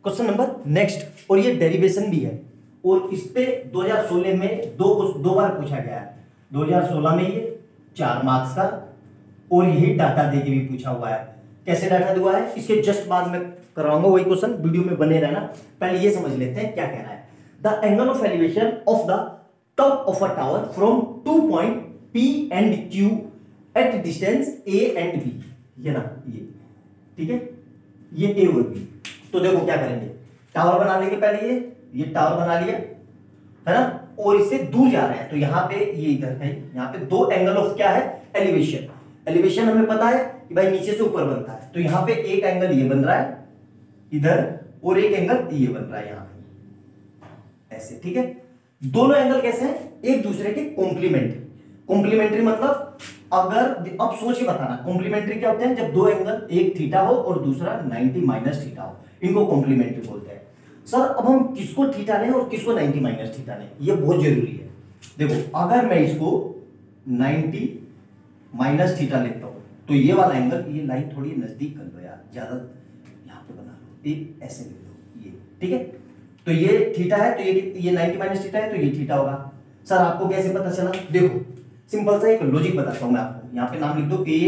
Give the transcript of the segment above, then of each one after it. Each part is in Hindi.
क्वेश्चन नंबर नेक्स्ट, और ये डेरिवेशन भी है और इस पे 2016 में दो बार पूछा गया है। 2016 में ये 4 मार्क्स का और यही डाटा दे के भी पूछा हुआ है। कैसे डाटा दिया है इसके जस्ट बाद में कराऊंगा वही क्वेश्चन, वीडियो में बने रहना। पहले ये समझ लेते हैं क्या कह रहा है। The angle of elevation of the top of a tower from 2 point P and Q at distance A and B, ये ना ये, ठीक है, ये A और B। तो देखो क्या करेंगे, टावर बना लेंगे पहले, ये टावर बना लिया है ना, और इससे दूर जा रहा है तो यहाँ पे ये इधर है, यहाँ पे 2 एंगल ऑफ क्या है एलिवेशन। एलिवेशन हमें पता है कि भाई नीचे से ऊपर बनता है, तो यहाँ पे एक एंगल ये बन रहा है इधर और एक एंगल ये बन रहा है यहाँ पे, ऐसे, ठीक है। दोनों एंगल कैसे हैं, एक दूसरे के कॉम्प्लीमेंट्री। कॉम्प्लीमेंट्री मतलब अगर, अब सोच के बताना कॉम्प्लीमेंट्री क्या होते हैं, जब 2 एंगल, एक थीटा हो और दूसरा 90 माइनस थीटा हो, इनको कॉम्प्लीमेंट्री बोलते हैं। सर अब हम किसको थीटा लें और किसको 90 माइनस थीटा लें, ये बहुत जरूरी है। देखो अगर मैं इसको 90 माइनस थीटा लेता हूं तो ये वाला एंगल, ये लाइन थोड़ी नजदीक कर लो यार, ज्यादा यहां पे बना लो, एक ऐसे ले लो ये, ठीक है। तो ये थीटा है तो ये 90 माइनस थीटा है तो ये थीटा होगा। सर आपको कैसे पता चला, देखो सिंपल सा एक लॉजिक बताता हूं मैं आपको। यहां पे नाम लिख दो A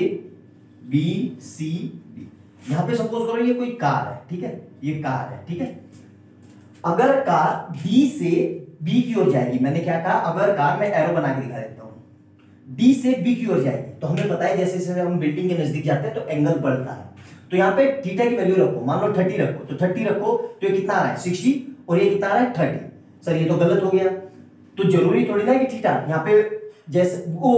B C D। यहां पे सपोज करो ये कोई कार है, ठीक है, ये कार है, ठीक है। अगर कार D से B की ओर जाएगी, मैंने क्या कहा, अगर कार में एरो बना के दिखा देता हूं, D से B की ओर जाएगी तो हमें पता है जैसे जैसे हम बिल्डिंग के नजदीक जाते हैं तो एंगल बढ़ता है। तो यहाँ पे थीटा की वैल्यू रखो, मान लो 30 रखो, तो 30 रखो तो ये कितना आ रहा है 60 और ये कितना आ रहा है 30। सर ये तो गलत हो गया, तो जरूरी थोड़ी ना कि थीटा यहाँ पे, जैसे वो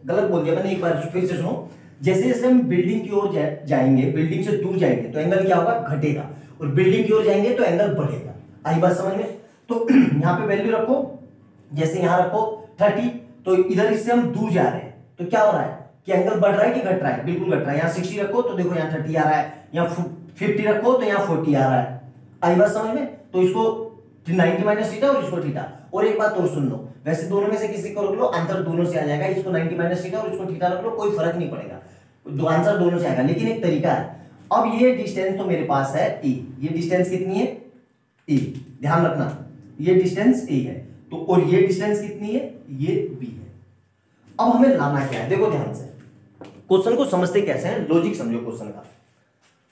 गलत बोल दिया मैंने, एक बार फिर से सुनो। जैसे जैसे हम बिल्डिंग की ओर जाएंगे, बिल्डिंग से दूर जाएंगे तो एंगल क्या होगा, घटेगा, और बिल्डिंग की ओर जाएंगे तो एंगल बढ़ेगा। आई बात समझ में। तो यहाँ पे वैल्यू रखो, जैसे यहाँ रखो 30, तो इधर इससे हम दूर जा रहे हैं तो क्या हो रहा है कि एंगल बढ़ रहा है कि घट रहा है, बिल्कुल घट रहा है। यहाँ 60 रखो तो देखो यहाँ 30 आ रहा है, यहाँ 50 रखो तो यहाँ 40 आ रहा है। आई बात समझ में। तो इसको 90 माइनस थीटा और इसको थीटा। और एक बात और सुन लो, वैसे दोनों में से किसी को रख लो, आंसर दोनों से आ जाएगा। इसको 90 माइनस थीटा और इसको थीटा रख लो, कोई फर्क नहीं पड़ेगा, दो आंसर दोनों से आएगा। लेकिन एक तरीका है, अब ये डिस्टेंस तो मेरे पास है ए, ये डिस्टेंस कितनी है ए, ध्यान रखना ये डिस्टेंस ए है, तो और ये डिस्टेंस कितनी है, ये बी है। अब हमें लाना क्या है, देखो ध्यान से, क्वेश्चन को समझते कैसे हैं, लॉजिक समझो क्वेश्चन का।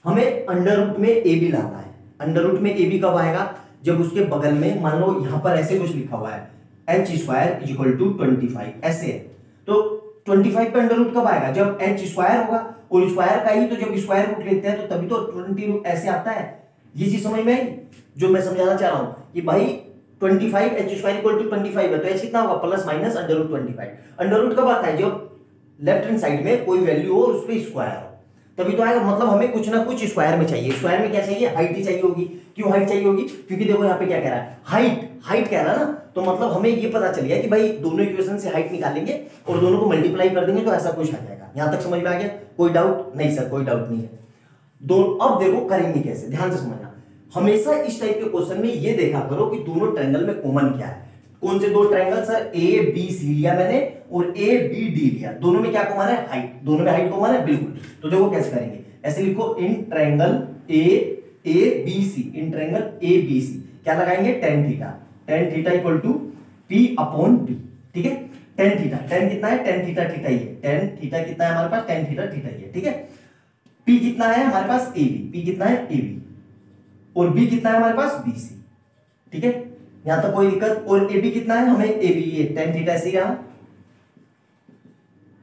हमें अंडर रूट में ए बी लाना है। अंडर रूट में ए बी कब आएगा, जब उसके बगल में मान लो यहां पर ऐसे कुछ लिखा हुआ है h स्क्वायर इक्वल टू 25, ऐसे है। तो 25 पे अंडर रूट कब आएगा, जब h स्क्वायर होगा, और स्क्वायर का ही तो जब स्क्वायर रूट लेते हैं तो तभी तो 20 रूट ऐसे आता है। ये चीज समझ में आई जो मैं समझाना चाह रहा हूं कि भाई 25 h स्क्वायर इक्वल टू 25 है तो h कितना होगा, plus minus under root 25। Under root कब आता है, जब लेफ्ट हैंड साइड में कोई वैल्यू हो और उस पर स्क्वायर हो, तभी तो आएगा। मतलब हमें कुछ ना कुछ स्क्वायर में चाहिए। स्क्वायर में क्या चाहिए, हाइट ही चाहिए होगी। क्यों हाइट चाहिए होगी, क्योंकि देखो यहाँ पे क्या कह रहा है, हाइट कह रहा है ना, तो मतलब हमें ये पता चल गया कि भाई दोनों इक्वेशन से हाइट निकालेंगे और दोनों को मल्टीप्लाई कर देंगे तो ऐसा कुछ आ जाएगा। यहां तक समझ में आ गया, कोई डाउट नहीं सर, कोई डाउट नहीं है। अब देखो करेंगे कैसे, ध्यान से समझना। हमेशा इस टाइप के क्वेश्चन में ये देखा करो कि दोनों ट्रायंगल में कॉमन क्या है। कौन से 2 triangle, sir A B C लिया मैंने और ए बी डी लिया, दोनों में क्या कॉमन है, हाइट। दोनों में हाइट कॉमन है, बिल्कुल। तो देखो कैसे करेंगे, ऐसे लिखो in triangle A B C, in triangle A B C क्या लगाएंगे, tan theta. tan theta equal to p upon b, ठीक है। tan थीटा, tan कितना है, tan थीटा थीटा ही है। tan थीटा कितना है हमारे पास, tan थीटा थीटा ही है, ठीक है। p कितना है हमारे पास ab, p कितना है ab, और b कितना है हमारे पास bc, ठीक है। यहां तक कोई दिक्कत। और ab कितना है, हमें ab ये tan थीटा ऐसे रहा।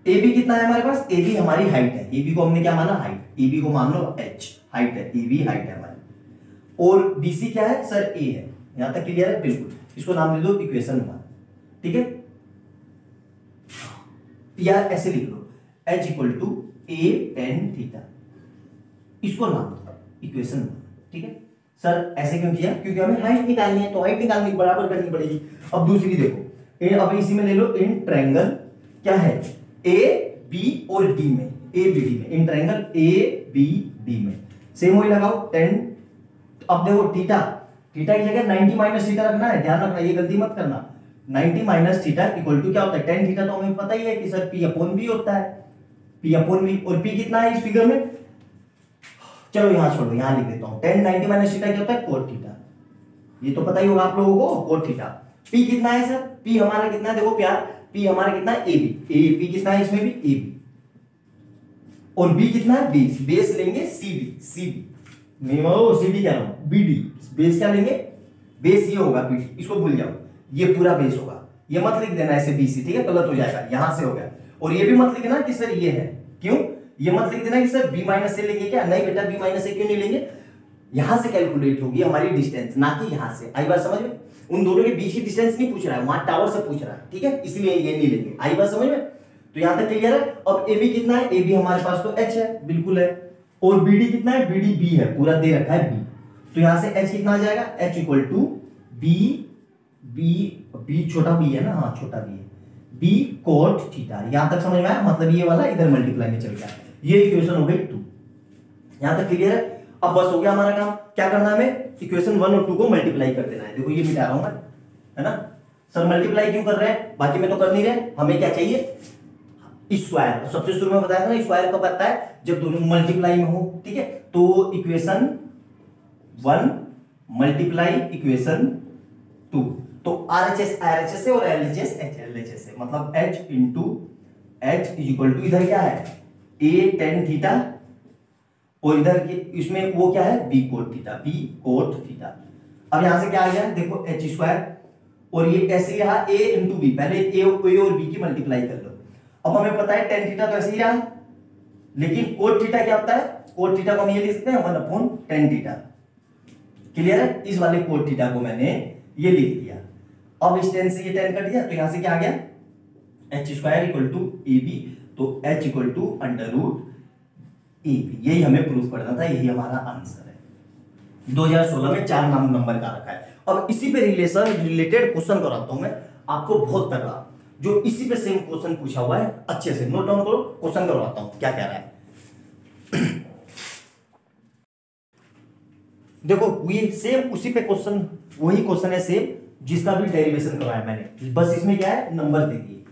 ab कितना है हमारे पास, ab हमारी हाइट है, ab को हमने क्या माना, हाइट। ab को मान लो h, हाइट है, ab हाइट है हमारी। और bc क्या है, सर a है। यहां तक क्लियर है, बिल्कुल। इसको नाम ले दो इक्वेशन 1, ठीक है। या ऐसे लिख लो h equal to a tan theta, इसको नाम दो इक्वेशन 1, ठीक है। सर ऐसे क्यों किया, क्योंकि हमें हाइट निकालनी है, तो हाइट निकालने की बराबर करनी पड़ेगी। अब दूसरी देखो, अब इसी में ले लो, इन ट्रायंगल क्या है ए बी और डी में, ए बी डी में, in triangle A B D में सेम वही लगाओ tan। अब देखो थीटा की जगह 90 माइनस थीटा रखना है, ध्यान रखना, ये गलती मत करना। 90 माइनस थीटा इक्वल टू क्या होता है, tan थीटा तो हमें पता ही है कि सर p अपॉन b होता है, p अपॉन b। और p कितना है इस फिगर में, चलो यहां छोड़ो, यहां लिख देता हूं tan 90 माइनस थीटा क्या होता है cot थीटा, ये तो पता ही होगा आप लोगों को cot थीटा। p कितना है सर, p हमारा कितना है, देखो प्यार p हमारा कितना है ab, p कितना है इसमें भी ab, और b कितना है बेस, बेस लेंगे cd cd क्या नाम bd, बेस क्या लेंगे, बेस ये होगा bd, इसको भूल जाओ, ये पूरा बेस होगा, ये मत लिख देना ऐसे bc, ठीक है गलत हो जाएगा, यहां से हो गया। और ये भी मत लिखना कि सर ये है, क्यों, ये मत लिख देना कि सर b माइनस से लेंगे क्या, नहीं बेटा b माइनस से क्यों नहीं लेंगे, यहां से कैलकुलेट होगी हमारी डिस्टेंस, ना कि यहां से। आई बात समझ में, उन दोनों के बीच की डिस्टेंस नहीं पूछ रहा है, वहां टावर से पूछ रहा है, ठीक है, इसलिए ये नहीं लेंगे। आई बात समझ में, तो यहां तक क्लियर है। अब AB कितना है, AB हमारे पास तो H है, बिल्कुल है, और BD कितना है, BD B है, पूरा दे रखा है B, तो यहां से H कितना आ जाएगा, H इक्वल टू B छोटा b है ना, हाँ छोटा b है, B cot थीटा। यहां तक समझ में आया, मतलब ये वाला इधर मल्टीप्लाई में चल गया, ये इक्वेशन हो गई 2। यहां तक क्लियर है। अब बस हो गया हमारा काम, क्या करना है हमें, इक्वेशन 1 और 2 को मल्टीप्लाई कर देना है। देखो ये मिटा रहा हूं मैं, है ना सर, मल्टीप्लाई क्यों कर रहे हैं, बाकी में तो कर नहीं रहे, हमें क्या चाहिए, स्क्वायर। सबसे शुरू में बताया था ना, स्क्वायर कब आता है, जब दोनों मल्टीप्लाई में हो, ठीक है। तो इक्वेशन 1 मल्टीप्लाई इक्वेशन 2, तो RHS RHS से और LHS LHS से, मतलब H into H is equal to, इधर क्या है A tan थीटा, और इधर के इसमें वो क्या है B cot theta, B cot theta. अब यहां से क्या आ गया, देखो H स्क्वायर, और ये ऐसे ही रहा A इंटू B, पहले A और B की मल्टीप्लाई कर लो। अब हमें पता है tan थीटा तो ऐसे ही रहा, लेकिन cot थीटा क्या होता है, cot थीटा को हम ये लिख सकते हैं 1/tan थीटा। क्लियर है, इस वाले cot थीटा को मैंने ये लिख दिया। अब इस tan से ये tan कट दिया, तो यहां से क्या आ गया, h square equal to AB, तो h इक्वल टू अंडर रूट AB। यही हमें प्रूफ करना था, यही हमारा आंसर है। 2016 में 4 नंबर का रखा है। अब इसी पे रिलेटेड क्वेश्चन कराता हूं मैं आपको, बहुत तगड़ा, जो इसी पे सेम क्वेश्चन पूछा हुआ है, अच्छे से नोट डाउन करो, क्वेश्चन करवाता हूं क्या कह रहा है। देखो ये सेम उसी पे क्वेश्चन, वही क्वेश्चन है सेम जिसका भी डेरिवेशन करवाया मैंने, बस इसमें क्या है, नंबर दे दिए,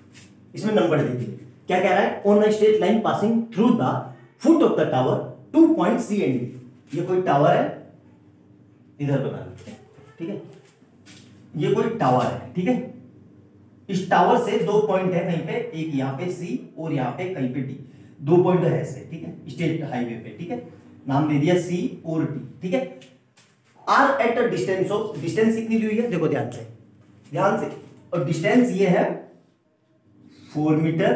इसमें नंबर दे दिए। क्या कह रहा है, on a straight line passing through the foot of the tower 2 point C and D। ये कोई टावर है, इधर बना लेते हैं, ठीक है, ये कोई टावर है, ठीक है, इस टावर से 2 पॉइंट है कहीं पे, एक यहाँ पे C और यहाँ पे कहीं पे D, 2 पॉइंट है ऐसे, ठीक है, स्टेट हाईवे पे, ठीक है, नाम दे दिया C और D, ठीक है। Are at a distance of, distance कितनी दी हुई है, देखो ध्यान से, और डिस्टेंस ये है 4 मीटर,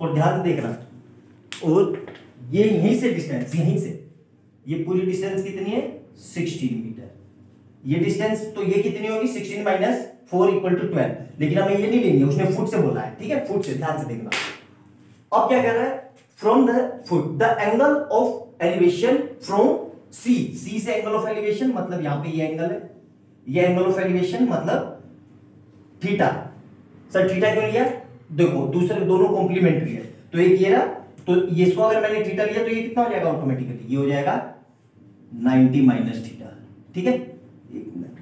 और ध्यान से देखना, और ये यहीं से डिस्टेंस, यहीं से ये पूरी डिस्टेंस कितनी है 16 मीटर, ये डिस्टेंस, तो ये कितनी होगी 16 माइनस 4 इक्वल टू 12, लेकिन हमें ये नहीं लेंगे, उसने फुट से बोला है, ठीक है, फुट से, ध्यान से देखना। अब क्या कह रहा है, from the foot the angle of elevation from C से एंगल ऑफ एलिवेशन, मतलब यहां पे ये एंगल है, ये एंगल ऑफ एलिवेशन मतलब थीटा। सर थीटा क्यों लिया, देखो दूसरे दोनों कॉम्प्लीमेंट्री है, तो एक ये रहा, तो ये इसको अगर मैंने थीटा लिया तो ये कितना हो जाएगा ऑटोमेटिकली, ये हो जाएगा 90 माइनस थीटा, ठीक है, एक मिनट,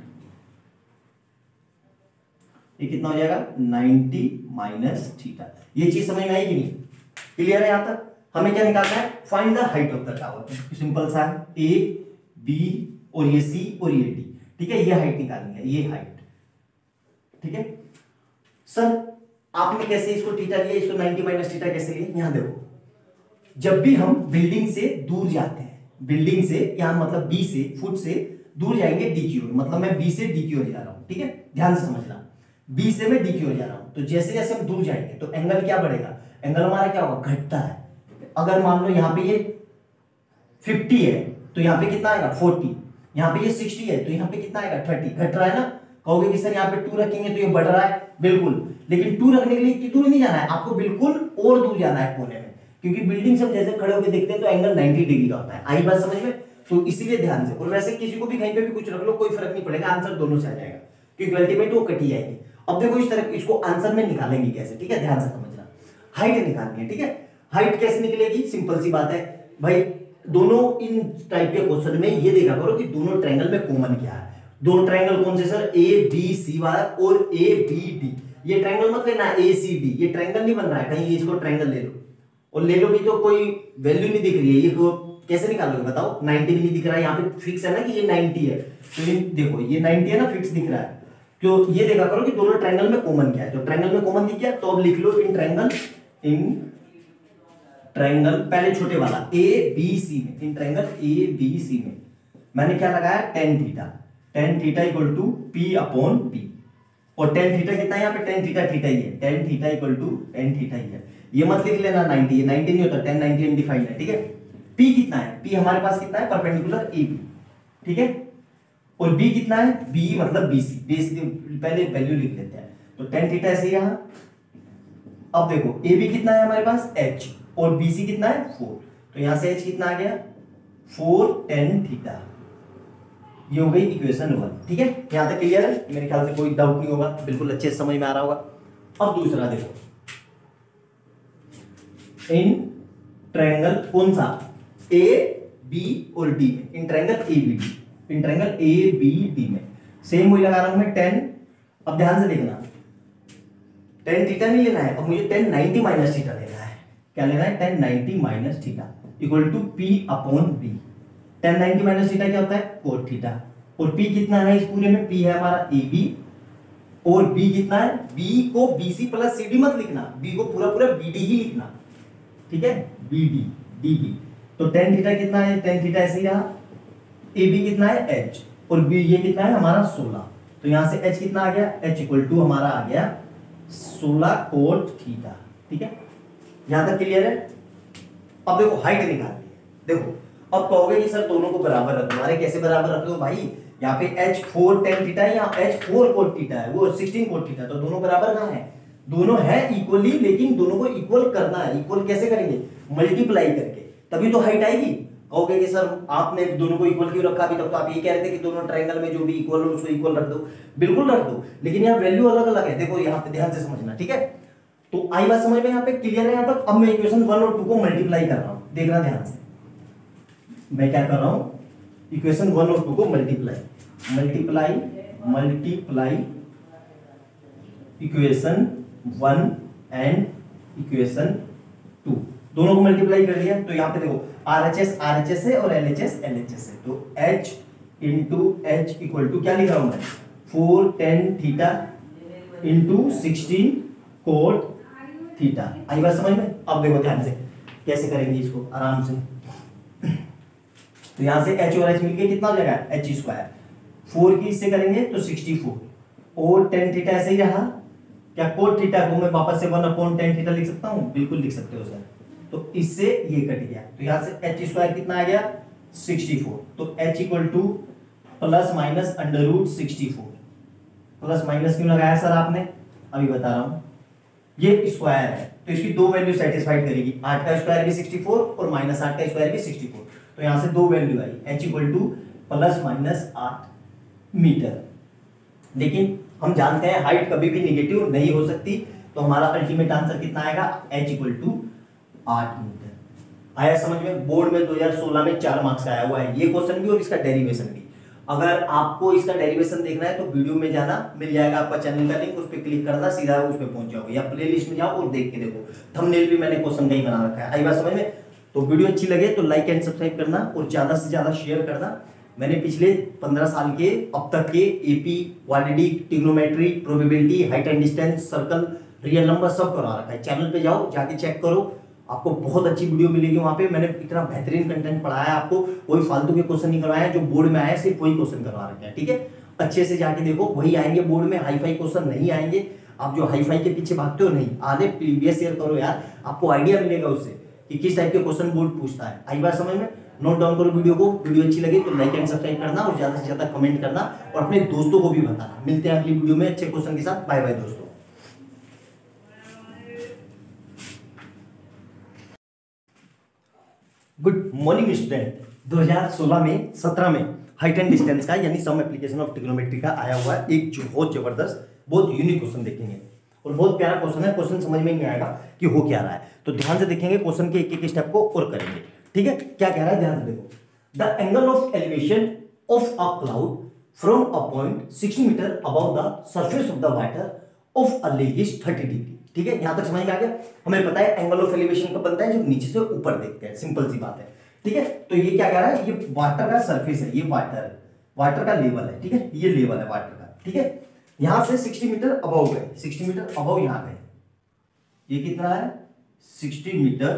ये कितना हो जाएगा 90 माइनस थीटा। ये चीज समझ में आई कि नहीं, क्लियर है यहां तक। हमें क्या निकालना है, find the height of the tower, simple सा है, A B और ये C और ये D, ठीक है, ये हाइट निकालनी है, ये हाइट, ठीक है। सर आपने कैसे इसको थीटा लिया, इसको 90 माइनस थीटा कैसे लिया, यहां देखो, जब भी हम बिल्डिंग से दूर जाते हैं, बिल्डिंग से यहां मतलब B से, फुट से दूर जाएंगे D की ओर, मतलब मैं B से D की ओर जा रहा हूं, ठीक है, ध्यान से समझना, B से मैं D की ओर जा रहा हूं, तो जैसे जैसे हम दूर जाएंगे तो एंगल क्या बढ़ेगा, एंगल हमारा क्या होगा, घटता है। अगर मान लो यहाँ पे ये 50 है तो यहाँ पे कितना आएगा 40, यहाँ पे ये 60 है तो यहाँ पे कितना आएगा 30, घट रहा है ना। कहोगे कि सर यहाँ पे 2 रखेंगे तो ये बढ़ रहा है, बिल्कुल, लेकिन 2 रखने के लिए इतनी दूर नहीं जाना है, आपको बिल्कुल और दूर जाना है कोने में, क्योंकि बिल्डिंग से जैसे खड़े होकर देखते हैं तो एंगल 90 डिग्री का होता है। आई बात समझ में, तो इसीलिए ध्यान से, और वैसे किसी को भी कहीं पे भी कुछ रख लो कोई फर्क नहीं पड़ेगा, आंसर दोनों से आ जाएगा, क्योंकि अल्टीमेट वो कट ही जाएगी। अब देखो इस तरह इसको आंसर में निकालेंगे कैसे, ठीक है, ध्यान से समझना, हाइट निकालनी है, ठीक है। हाइट कैसे निकलेगी, सिंपल सी बात है भाई, दोनों इन टाइप के क्वेश्चन में ये देखा करो कि दोनों ट्रायंगल में कॉमन क्या है। दोनों ट्रायंगल कौन से सर, ए बी सी वाला और ए बी डी। ये ट्रायंगल मत लेना ए सी डी, ये ट्रायंगल नहीं बन रहा है, कहीं इसको ट्रायंगल ले लो, और ले लो भी तो कोई वैल्यू नहीं दिख रही है, ये कैसे निकालोगे बताओ? 90 भी नहीं दिख रहा है, यहाँ पे फिक्स है ना कि ये 90 है, तो ये देखो ये 90 है ना, फिक्स दिख रहा है। तो ये देखा करो कि दोनों ट्रायंगल में कॉमन क्या है। तो ट्रायंगल में कॉमन दिख गया तो अब लिख लो इन ट्रायंगल पहले छोटे वाला ए बी सी में, इन ट्रायंगल ए बी सी में मैंने क्या लगाया? Tan theta. Tan theta equal to P upon p. और टेन थीटा कितना है यहाँ पे? टेन थीटा थीटा ही है, tan theta equal to tan theta ही है। ये मत लिख लेना 90, ये 90 नहीं होता, 10 90 अनडिफाइंड है, ठीक है। पी कितना है? पी हमारे पास कितना है? परपेंडिकुलर ए बी, ठीक है। और बी कितना है? बी मतलब बीसी, बेसिकली पहले वैल्यू लिख लेते हैं। तो टेन थीटा ऐसे ही रहा। अब देखो ए बी कितना है हमारे पास? एच, और बीसी कितना है? 4। तो यहां से एच कितना आ गया? 4 टेन थीटा। ये हो गई इक्वेशन 1, ठीक है। यहां तक क्लियर है? मेरे ख्याल से कोई डाउट नहीं होगा, बिल्कुल अच्छे से समझ में आ रहा होगा। अब दूसरा देखो, इन ट्रायंगल कौन सा? ए बी और डी में, in triangle A B D, in triangle A B D में सेम वही लगा रहा हूं मैं 10। अब ध्यान से देखना, टेन थीटा नहीं लेना है, अब मुझे 10 90 माइनस थीटा लेना है। क्या लेना है? 10 90 minus theta equal to P upon B. 10 90 minus theta क्या होता है? Cot theta. और पी कितना है इस पूरे में? पी है हमारा ए बी, और बी कितना है? बी को बीसी प्लस सी डी मत लिखना, बी को पूरा पूरा बी डी ही लिखना, ठीक है। B D D B. तो टेन थीटा कितना है? टेन थीटा ऐसे ही रहा। ए बी कितना है? एच, और बी ये कितना है हमारा? 16। तो यहां से एच कितना आ गया? एच इक्वल टू हमारा आ गया 16 कोट थीटा, ठीक है। यहां तक क्लियर है? अब देखो हाइट निकालनी है। देखो अब कहोगे कि सर दोनों को बराबर रख दो। अरे कैसे बराबर रख दो भाई? यहाँ पे h4 टेन थीटा है, यहाँ h4 कोट थीटा है, वो 16 कोट थीटा, तो दोनों बराबर कहाँ है? दोनों है इक्वली, लेकिन दोनों को इक्वल करना है। इक्वल कैसे करेंगे? मल्टीप्लाई करके, तभी तो हाइट आएगी। कहोगे कि सर आपने दोनों को इक्वल क्यों रखा? अभी तक तो आप ये कह रहे थे कि दोनों ट्रायंगल में जो भी इक्वल हो उसको इक्वल रख दो। बिल्कुल रख दो, लेकिन यहाँ वैल्यू अलग अलग है। देखो यहाँ पे ध्यान से समझना, ठीक है। तो आई बात समझ में यहाँ पे? क्लियर है यहाँ तक? अब मैं इक्वेशन 1 और 2 को मल्टीप्लाई कर रहा हूँ, देखना ध्यान से। मैं क्या कर रहा हूं? इक्वेशन 1 और 2 को मल्टीप्लाई इक्वेशन 1 एंड इक्वेशन 2 दोनों को मल्टीप्लाई कर लिया। तो यहां पे देखो RHS है और LHS है। तो H into H equal to क्या लिख रहा हूं मैं? 4 tan theta into 16 cot theta. आई बात समझ में? अब देखो ध्यान से कैसे करेंगे इसको आराम से। तो यहां से h और h मिलके कितना हो जाएगा? h square. 4 की इससे करेंगे तो 64, और टेन थीटा ऐसे ही रहा। क्या कोट थीटा को मैं वापस से 1 अपॉन टेन थीटा लिख सकता हूं? बिल्कुल लिख सकते हो सर। तो इससे ये कट गया, तो यहां से h स्क्वायर कितना आ गया? 64। तो h equal to plus minus under root 64। Plus minus क्यों लगाया सर आपने? अभी बता रहा हूं। ये स्क्वायर है तो इसकी दो वैल्यू सेटिस्फाइड करेगी। 8 का स्क्वायर भी 64 और माइनस 8 का स्क्वायर भी 64। तो यहां से दो वैल्यू आई, h equal to plus minus 8 metre. लेकिन हम जानते हैं हाइट कभी भी निगेटिव नहीं हो सकती, तो हमारा अल्टीमेट आंसर कितना आएगा? h equal to 8 metre. आया समझ में? बोर्ड में 2016 में 4 मार्क्स का आया हुआ है ये क्वेश्चन भी और इसका डेरिवेशन भी। अगर आपको इसका डेरिवेशन देखना है तो वीडियो में जाना, मिल जाएगा आपका चैनल का लिंक, उस पर क्लिक करना, सीधा उस पर पहुंच जाओगे, या प्लेलिस्ट में जाओ और देख के देखो। थंबनेल भी मैंने क्वेश्चन का ही बना रखा है। आई बात समझ में? तो वीडियो अच्छी लगे तो लाइक एंड सब्सक्राइब करना और ज्यादा से ज्यादा शेयर करना। मैंने पिछले 15 साल के अब तक के AP, quadratic, trigonometry, probability, height and distance, circle, real number सब करवा रखा है। चैनल पे जाओ, जाके चेक करो, आपको बहुत अच्छी वीडियो मिलेगी वहां पे। मैंने इतना बेहतरीन कंटेंट पढ़ाया है आपको, कोई फालतू के क्वेश्चन नहीं करवाया। जो बोर्ड में आया सिर्फ वही क्वेश्चन करवा रखे हैं, ठीक है। अच्छे से जाके देखो, वही आएंगे बोर्ड में, हाई फाई क्वेश्चन नहीं आएंगे। आप जो हाई फाई के पीछे भागते हो नहीं, आधे प्रीवियस ईयर करो यार, आपको आइडिया मिलेगा उससे कि किस टाइप के क्वेश्चन बोर्ड पूछता है। आई बात समझ में? नोट डाउन करो वीडियो को। वीडियो अच्छी लगे तो लाइक एंड सब्सक्राइब करना और ज्यादा से ज्यादा कमेंट करना और अपने दोस्तों को भी बताना। मिलते हैं अगली वीडियो में अच्छे क्वेश्चन के साथ। बाय बाय दोस्तों। Good morning student. 2016 में 17 में हाइट एंड डिस्टेंस का यानी सम एप्लीकेशन ऑफ ट्रिग्नोमेट्री का आया हुआ है एक जो बहुत जबरदस्त, बहुत यूनिक क्वेश्चन देखेंगे और बहुत प्यारा क्वेश्चन है। क्वेश्चन समझ में नहीं आएगा कि हो क्या रहा है, तो ध्यान से देखेंगे क्वेश्चन के एक एक स्टेप को और करेंगे, ठीक है। क्या कह रहा है ध्यान से देखो। The angle of elevation of a cloud from a point 60 metre above the surface of the water of a lake is 30 degree. ठीक है, यहां तक समझ में आ गया। हमें पता है एंगल ऑफ एलिवेशन कब बनता है? जब नीचे से ऊपर देखते हैं, सिंपल सी बात है। ठीक है। तो ये क्या कह रहा है, ये वाटर का सरफेस है, ये वाटर का लेवल है, ठीक है, ये लेवल है वाटर का, ठीक है। यहां से 60 मीटर अबव गए, 60 मीटर अबव यहां गए, ये कितना है 60 मीटर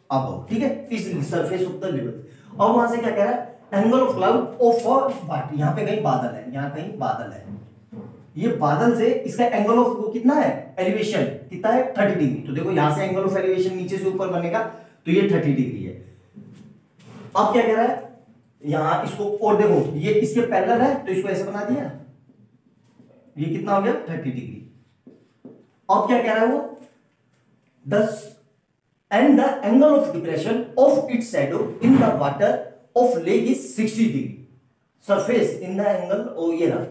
अबव, ठीक है, इस सरफेस ऑफ द लेवल। और वहां से क्या कह रहा है, angle of cloud of water, यहां पे कहीं बादल है, यहां कहीं बादल है, ये बादल से इसका एंगल ऑफ वो कितना है, एलिवेशन कितना है 30 डिग्री। तो देखो यहां से एंगल ऑफ एलिवेशन नीचे से ऊपर बनेगा तो ये 30 डिग्री है। अब क्या कह रहा है, यहां इसको और देखो ये इसके पैरेलल है तो इसको ऐसे बना दिया, ये कितना हो गया 30 डिग्री। अब क्या कह रहा है वो, दस and the angle of depression of its shadow in the water of lake is 60 degree, surface in the angle, ओ ये रहा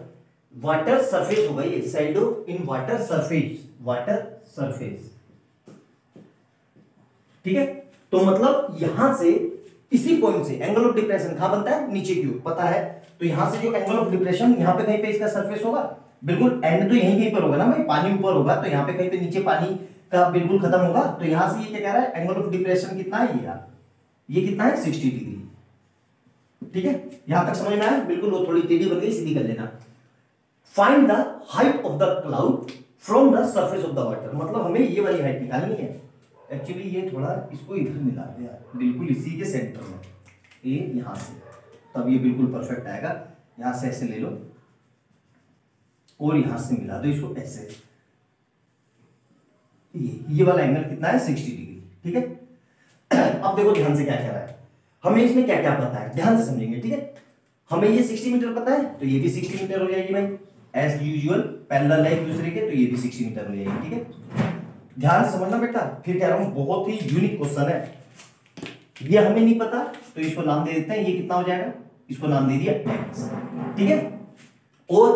वाटर सरफेस होगा, ये shadow in water surface, water surface, ठीक है। तो मतलब यहां से इसी पॉइंट से एंगल ऑफ डिप्रेशन कहां बनता है, नीचे की ओर, पता है। तो यहां से जो एंगल ऑफ डिप्रेशन यहां पे कहीं पे इसका सरफेस होगा, बिल्कुल एंड तो यहीं कहीं पर होगा ना भाई, पानी ऊपर होगा तो यहां पे कहीं पे नीचे पानी का बिल्कुल खत्म होगा। तो यहां से ये क्या कह रहा है, एंगल ऑफ डिप्रेशन कितना है, ये कितना है 60 डिग्री, ठीक है। यहां तक समझ में आया, बिल्कुल वो थोड़ी टेढ़ी बन गई, सीधी कर लेना। Find the height of the cloud from the surface of the water, मतलब हमें ये वाली हाइट निकालनी है। एक्चुअली ये थोड़ा इसको इधर मिला दिया, बिल्कुल इसी के सेंटर में, ये यहां से, तब ये बिल्कुल परफेक्ट आएगा। यहां से ऐसे ले लो और यहां से मिला दो इसको ऐसे, ये वाला एंगल कितना है 60 डिग्री, ठीक है। अब देखो ध्यान से क्या कह रहा है, हमें इसमें क्या क्या पता है, ध्यान से समझेंगे, ठीक है। हमें ये 60 मीटर पता है तो ये भी 60 मीटर हो जाएगी भाई, एज यूजुअल पैरेलल है एक दूसरे के, तो ये भी 60 मीटर हो जाएगी, ठीक है। ध्यान से समझना बेटा, फिर कह रहा हूं बहुत ही यूनिक क्वेश्चन है, ये हमें नहीं पता तो इसको नाम दे देते हैं, ये कितना हो जाएगा, इसको नाम दे दिया x, ठीक है। और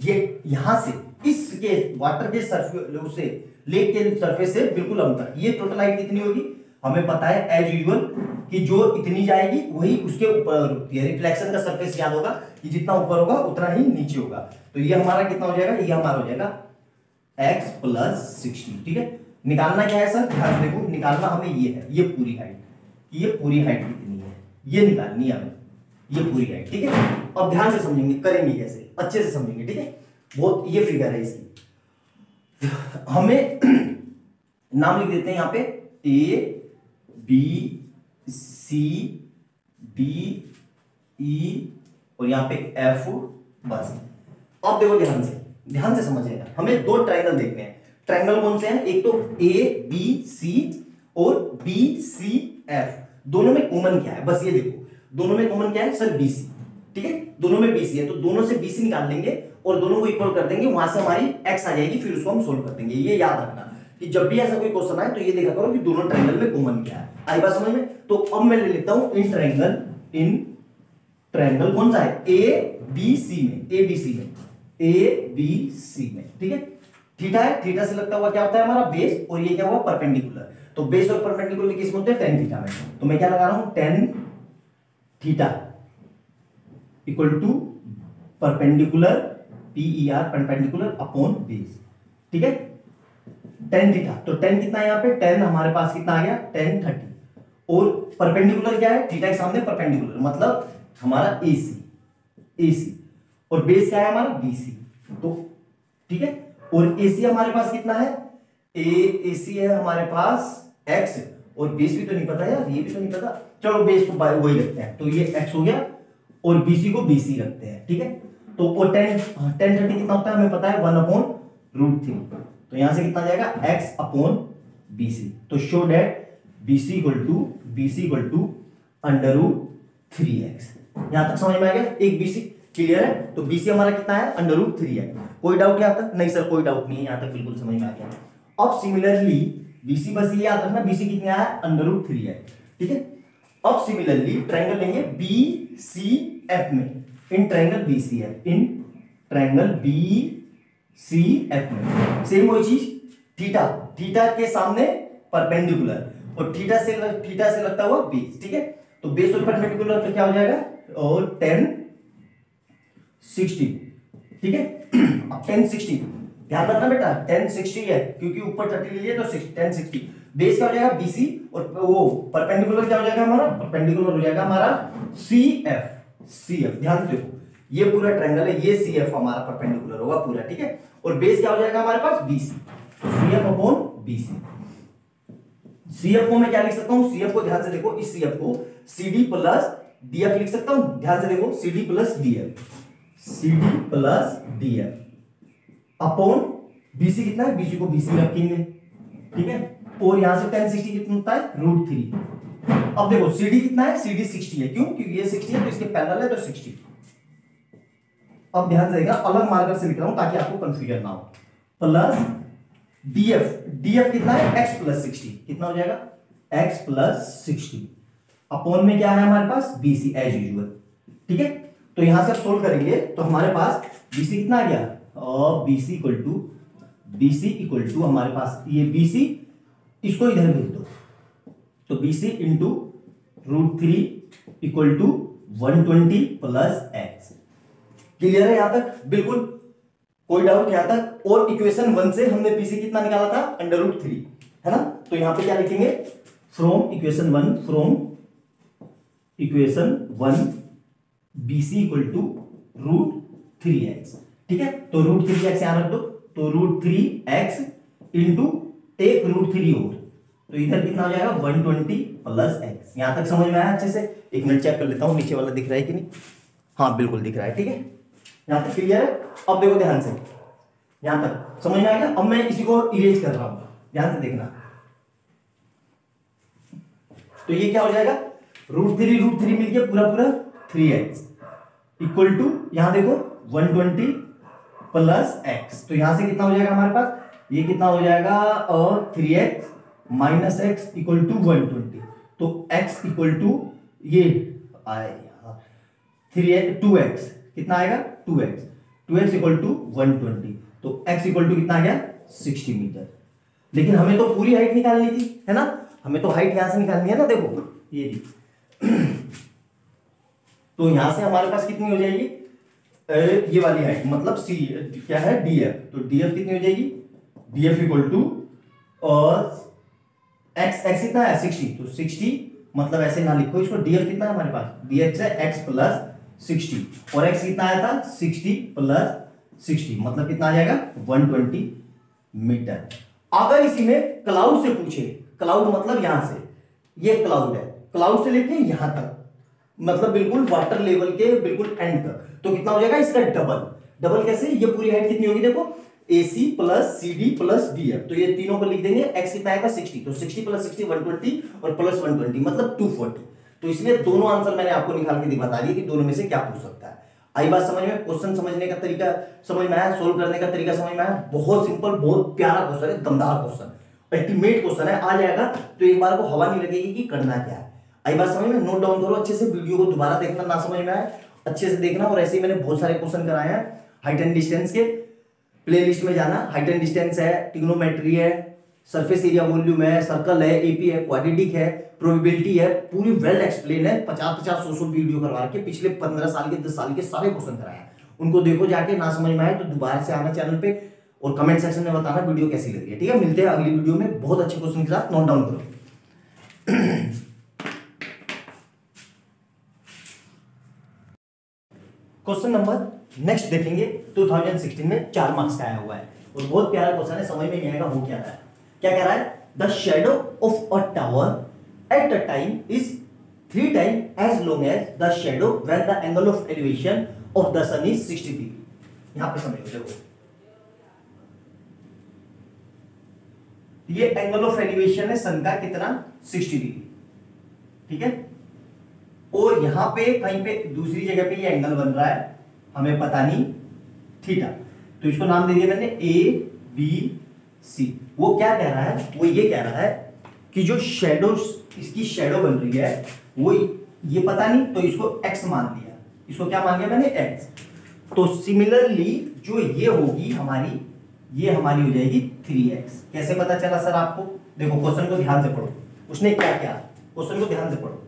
ये यहां से इसके वाटर के सरफेस से लेक के सरफेस से बिल्कुल अंतर, ये टोटल हाइट कितनी होगी हमें पता है एज यूजुअल, कि जो इतनी जाएगी वही उसके ऊपर रुकती है। रिफ्लेक्शन का सरफेस याद होगा कि जितना ऊपर होगा उतना ही नीचे होगा। तो ये हमारा कितना हो जाएगा, ये हमारा हो जाएगा x प्लस 60, ठीक है। निकालना क्या है सर, ध्यान से देखो, निकालना हमें ये है, ये पूरी हाइट, ये पूरी हाइट कितनी है ये निकालनी है हमें, ये पूरी हाइट, ठीक है। अब ध्यान से समझेंगे, करेंगे कैसे, अच्छे से समझेंगे, ठीक है। बहुत ये फिगर है इसकी, हमें नाम लिख देते हैं यहाँ पे A B C D E और यहाँ पे F, बस। अब देखो ध्यान से समझिएगा, हमें दो ट्रायंगल देखने हैं। ट्रायंगल कौन से हैं, एक तो A B C और B C F, दोनों में कॉमन क्या है, बस ये देखो, दोनों में कॉमन क्या है सर BC, ठीक है, दोनों में BC है, तो दोनों से BC निकाल लेंगे और दोनों को इक्वल कर देंगे, वहां से हमारी x आ जाएगी, फिर उसको हम सोल्व कर देंगे। ये याद रखना कि जब भी ऐसा कोई क्वेश्चन आए तो ये देखा करो कि दोनों ट्रायंगल में कॉमन क्या है। आई बात समझ में। तो अब मैं ले लेता हूं इन ट्रायंगल कौन सा है, ABC में, ABC में, ठीक है। थीटा है, थीटा से लगता हुआ क्या होता है हमारा बेस, और ये क्या हुआ परपेंडिकुलर। तो बेस और परपेंडिकुलर किस में होते हैं, टेन थीटा में। तो मैं क्या लगा रहा हूं, tan theta equal to perpendicular, PER perpendicular upon base, ठीक है। टेन थीटा, तो टेन कितना है यहाँ पे, टेन हमारे पास कितना आ गया 10 30, और परपेंडिकुलर क्या है, थीटा के सामने परपेंडिकुलर, मतलब हमारा AC, और बेस क्या है हमारा BC, तो ठीक है। और AC हमारे पास कितना है, AC है हमारे पास x, और बेस भी तो नहीं पता यार, ये भी तो नहीं पता, चलो बेस को वही रखते हैं, तो ये x हो गया और BC को BC रखते हैं, ठीक है। तो वो 10 30 कितना होता है हमें पता है 1/√3, तो यहां से कितना जाएगा x/BC। तो show that BC equal to √3x। यहां तक समझ में आ गया, एक BC क्लियर है। तो BC हमारा कितना है √3 है। कोई डाउट यहां तक, नहीं सर कोई डाउट नहीं है, यहां तक बिल्कुल समझ में आ गया। अब सिमिलरली BC, बस ये याद रखना BC कितना है √3 है, ठीक है। अब सिमिलरली ट्रायंगल लेंगे BCF में, इन ट्रायंगल BCF में सेम वही चीज, थीटा के सामने परपेंडिकुलर, और थीटा से लगता हुआ बेस, ठीक है। तो बेस और परपेंडिकुलर तो क्या हो जाएगा, और 10 60, ठीक है। अब 10 60 ध्यान रखना बेटा, 10 60 है क्योंकि ऊपर 30 ले लिए तो 10 60, बेस क्या हो जाएगा बीसी, और वो परपेंडिकुलर क्या हो जाएगा हमारा, परपेंडिकुलर हो जाएगा हमारा सीएफ। सीएफ ध्यान से देखो, ये पूरा ट्रायंगल है, ये सीएफ हमारा परपेंडिकुलर होगा पूरा, ठीक है। और बेस क्या हो जाएगा हमारे पास BC, CF upon BC. CF को मैं क्या लिख सकता हूं, सीएफ को ध्यान से देखो, इस सीएफ को सीडी प्लस डीएफ लिख सकता हूं, ध्यान से देखो, CD plus DF, CD plus DF upon BC कितना है, बीसी को बीसी रखेंगे, ठीक है। और यहां से tan 60 कितना होता है, √3। अब देखो सीडी कितना है, सीडी 60 है, क्यों, क्योंकि ये 60 है तो इसके पैरेलल है तो 60। अब ध्यान से देखना, अलग मार्कर से लिख रहा हूं ताकि आपको कंफ्यूजन ना हो। प्लस डीएफ, डीएफ कितना है, x प्लस 60, कितना हो जाएगा, x प्लस 60 अपॉन में क्या है हमारे पास, बीसी एज यूजुअल, ठीक है। तो यहां से सोल्व करेंगे तो हमारे पास बीसी कितना आ गया, और बीसी इक्वल टू हमारे पास ये बीसी, इसको इधर भेज दो, तो BC into √3 equal to 120 plus x. Clear है यहां तक, बिल्कुल कोई डाउट यहां तक। और इक्वेशन 1 से हमने बीसी कितना निकाला था, √3, है ना। तो यहां पे क्या लिखेंगे, from equation 1 BC equal to √3x, ठीक है। तो √3x यहां रख दो, तो √3x इंटू एक √3 और, तो इधर कितना हो जाएगा 120 प्लस x। यहां तक समझ में आया अच्छे से, एक मिनट चेक कर लेता हूं नीचे वाला दिख रहा है कि नहीं, हाँ बिल्कुल दिख रहा है, ठीक है। यहां तक क्लियर है। अब देखो ध्यान से, यहां तक समझ में आएगा। अब मैं इसी को इरेज कर रहा हूं, ध्यान से देखना। तो ये क्या हो जाएगा, √3 मिलके पूरा 3x इक्वल टू, यहां देखो 120 प्लस x, तो यहां से कितना हो जाएगा हमारे पास, ये कितना हो जाएगा, और 3x minus x equal to 120, तो x इक्वल टू ये आएगा 2x, कितना आएगा 2x इक्वल टू 120, तो x इक्वल टू कितना आ गया 60 मीटर। लेकिन हमें तो पूरी हाइट निकालनी थी, है ना, हमें तो हाइट यहां से निकालनी है ना, देखो ये तो यहां से हमारे पास कितनी हो जाएगी, ये वाली हाइट, मतलब सी क्या है df, तो df कितनी हो जाएगी, df इक्वल टू, और x कितना है 60, तो 60 मतलब ऐसे ना लिखो इसको, df कितना है हमारे पास, dx है x प्लस 60, और x कितना आया था 60 प्लस 60, मतलब कितना आ जाएगा 120 मीटर। अगर इसी में क्लाउड से पूछे, क्लाउड मतलब यहां से, ये क्लाउड है, क्लाउड से लेके यहां तक, मतलब बिल्कुल वाटर लेवल के बिल्कुल एंड तक, तो कितना हो जाएगा इसका डबल कैसे, ये पूरी हाइट कितनी होगी, देखो AC plus CD plus DF, तो ये तीनों को लिख देंगे। x कितना आएगा 60, तो 60 प्लस 60 120 और प्लस 120 मतलब 240। तो इसलिए दोनों आंसर मैंने आपको निकाल के बता दिए कि दोनों में से क्या पूछ सकता है। आई बात समझ में, क्वेश्चन समझने का तरीका समझ में आया, सोल्व करने का तरीका समझ में आया। बहुत सिंपल, बहुत प्यारा क्वेश्चन है, दमदार क्वेश्चन, अल्टीमेट क्वेश्चन है। आ जाएगा तो एक बार को हवा नहीं लगेगी कि करना क्या है। आई बात समझ में, नोट डाउन करो अच्छे से, वीडियो को दोबारा देखना, ना समझ में आए अच्छे से देखना। और ऐसे ही मैंने बहुत सारे क्वेश्चन कराए हैं हाइट एंड डिस्टेंस के, प्लेलिस्ट में जाना। हाइट एंड डिस्टेंस है, ट्रिग्नोमेट्री है, सरफेस एरिया वॉल्यूम है, सर्कल है, एपी है, क्वाड्रेटिक है, प्रोबेबिलिटी है, पूरी वेल एक्सप्लेन है। 50-50 100 वीडियो करवा के पिछले 15 साल के 10 साल के सारे क्वेश्चन कराए हैं, उनको देखो जाके। ना समझ में आए तो दोबारा से आना चैनल पे और कमेंट सेक्शन में बताना वीडियो कैसी लगी है, ठीक है। मिलते हैं अगली वीडियो में बहुत अच्छे क्वेश्चन के साथ, नोट डाउन करो। क्वेश्चन नंबर नेक्स्ट देखेंगे 2016 में 4 मार्क्स का आया हुआ है और बहुत प्यारा क्वेश्चन है, समझ में नहीं आएगा हो क्या रहा है। क्या कह रहा है, the shadow of a tower at a time is 3 time as long as the shadow when the angle of elevation of the sun is 60 degree. यहां पे समझो, देखो ये एंगल ऑफ एलिवेशन है सन का कितना 60 डिग्री, ठीक है। और यहां पे कहीं पे दूसरी जगह पे ये एंगल बन रहा है, हमें पता नहीं, थीटा, तो इसको नाम दे दिया मैंने ABC। वो क्या कह रहा है, वो ये कह रहा है कि जो शेडो, इसकी शेडो बन रही है वो ये पता नहीं, तो इसको x मान लिया। इसको क्या मान लिया मैंने, x। तो सिमिलरली जो ये होगी हमारी, ये हमारी हो जाएगी 3x। कैसे पता चला सर आपको, देखो क्वेश्चन को ध्यान से पढ़ो, उसने क्या किया, क्वेश्चन को ध्यान से पढ़ो।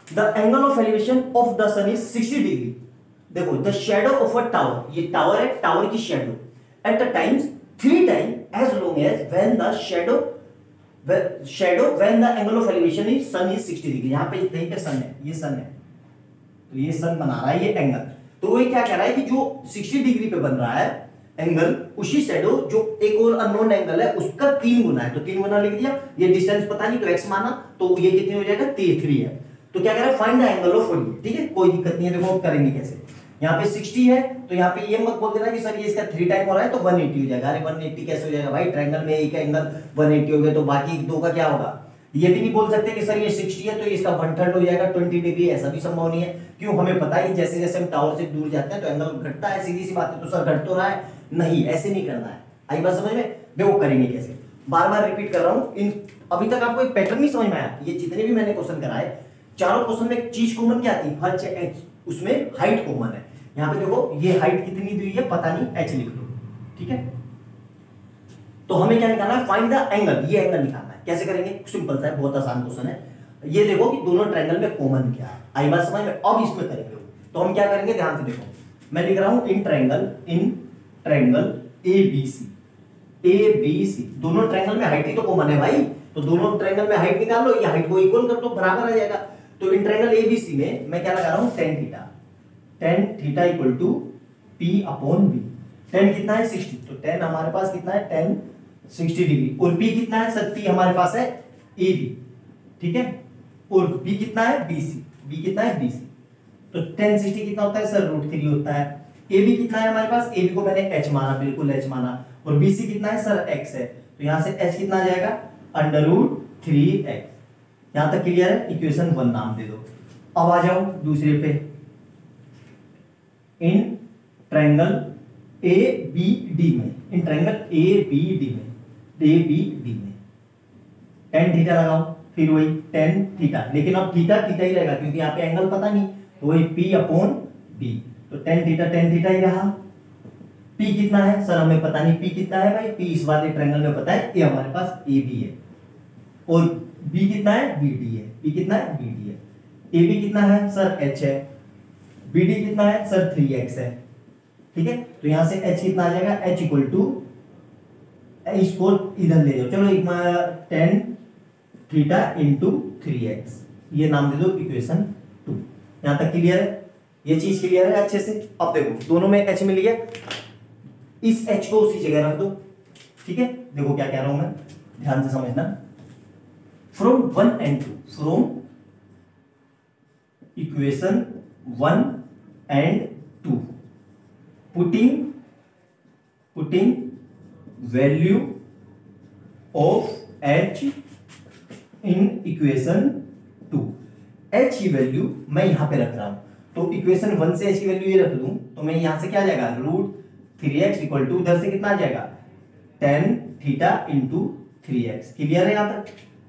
The angle of elevation of the sun is 60 degree. देखो the shadow of a tower, ये टावर है, टावर की shadow at the times 3 time as long as when the shadow when the angle of elevation is sun is 60 degree. यहाँ पे कहीं पे सन है, ये सन है, तो ये सन बना रहा है ये एंगल। तो ये क्या कह रहा है कि जो 60 डिग्री पे बन रहा है एंगल, उसी शेडो जो एक और अननोन एंगल है उसका 3 गुना है, तो 3 गुना लिख दिया। ये डिस्टेंस पता नहीं तो x माना, तो ये कितनी हो जाएगा 3 है। तो क्या कह रहा है find the angle of origin. ठीक है, कोई दिक्कत नहीं है, देखो करेंगे कैसे। यहाँ पे 60 है तो यहाँ पे ये मत बोल देना कि सर ये इसका 3 टाइम हो रहा है तो 180 हो जाएगा। अरे 180 कैसे हो जाएगा भाई, ट्रायंगल में एक एंगल 180 हो गया तो बाकी दो का क्या होगा। ये भी नहीं बोल सकते कि सर ये 60 है तो इसका 1/3 हो जाएगा 20 डिग्री, ऐसा भी संभव नहीं है। क्यों, हमें पता है जैसे जैसे हम टावर से दूर जाते हैं तो एंगल घटता है, सीधी सी बात है। तो सर घट तो रहा है, नहीं ऐसे नहीं करना है। आई बात समझ में, देखो करेंगे कैसे, बार बार रिपीट कर रहा हूं। इन अभी तक आपको एक पैटर्न नहीं समझ में आया। ये जितने भी मैंने क्वेश्चन कराए, चारों क्वेश्चन में एक चीज कॉमन क्या थी, हर उसमें हाइट कॉमन है। यहाँ पे देखो ये हाइट कितनी दी हुई है पता नहीं, h लिख लो। ठीक है, तो हमें क्या निकालना है, फाइंड द एंगल। ये एंगल निकालना है, कैसे करेंगे, सिंपल सा है, बहुत आसान क्वेश्चन है। ये देखो कि दोनों ट्रायंगल में कॉमन क्या है, आई बात समझ में। अब इसमें करेंगे तो हम क्या करेंगे, ध्यान से देखो, मैं लिख रहा हूं इन ट्रायंगल ABC, दोनों ट्रायंगल में हाइट ही तो कॉमन है भाई, तो दोनों ट्रायंगल में हाइट निकाल लो, या हाइट को इक्वल कर दो, बराबर आ जाएगा। तो इन ट्रायंगल ABC में मैं क्या लगा रहा हूं, tan theta equal to P/B। tan कितना है 60, तो tan हमारे पास कितना है, tan 60 डिग्री। और P कितना है सर, P हमारे पास है AB। ठीक है, और B कितना है B कितना है BC। तो tan 60 कितना होता है सर, √3 होता है। AB कितना है हमारे पास, AB को मैंने h माना, बिल्कुल h माना। और BC कितना है सर, x है, तो यहां से h कितना आ जाएगा, √3x। यहां तक क्लियर है, इक्वेशन 1 नाम दे दो। अब आ जाओ दूसरे पे, इन ट्रायंगल ABD में, इन ट्रायंगल ABD में tan थीटा लगाओ, फिर वही tan थीटा, लेकिन अब थीटा ही रहेगा क्योंकि यहाँ पे एंगल पता नहीं, तो वही P/B। तो tan थीटा ही रहा। P कितना है सर, हमें पता नहीं P कितना है भाई, P इस वाले ट्रायंगल में पता है, ये हमारे पास AB है। और B कितना है, BD है। P कितना है, BD है। AB कितना है सर, H है। BD कितना है सर, 3x है। ठीक है, तो यहां से h कितना आ जाएगा, h इक्वल टू, इसको इधर ले जाओ, चलो tan थीटा इंटू 3x, ये नाम दे दो इक्वेशन 2। यहां तक क्लियर है, ये चीज क्लियर है अच्छे से। अब देखो दोनों में h मिल गया, इस h को उसी जगह रख दो। ठीक है, देखो क्या कह रहा हूं मैं, ध्यान से समझना। From 1 and 2, from equation 1 and 2, putting value of h in equation 2। h की वैल्यू मैं यहां पे रख रहा हूं, तो इक्वेशन 1 से h की वैल्यू ये रख दूं तो मैं यहां से क्या आ जाएगा, √3x इक्वल टू, उधर से कितना आ जाएगा, tan theta into 3x। Clear है यहां तक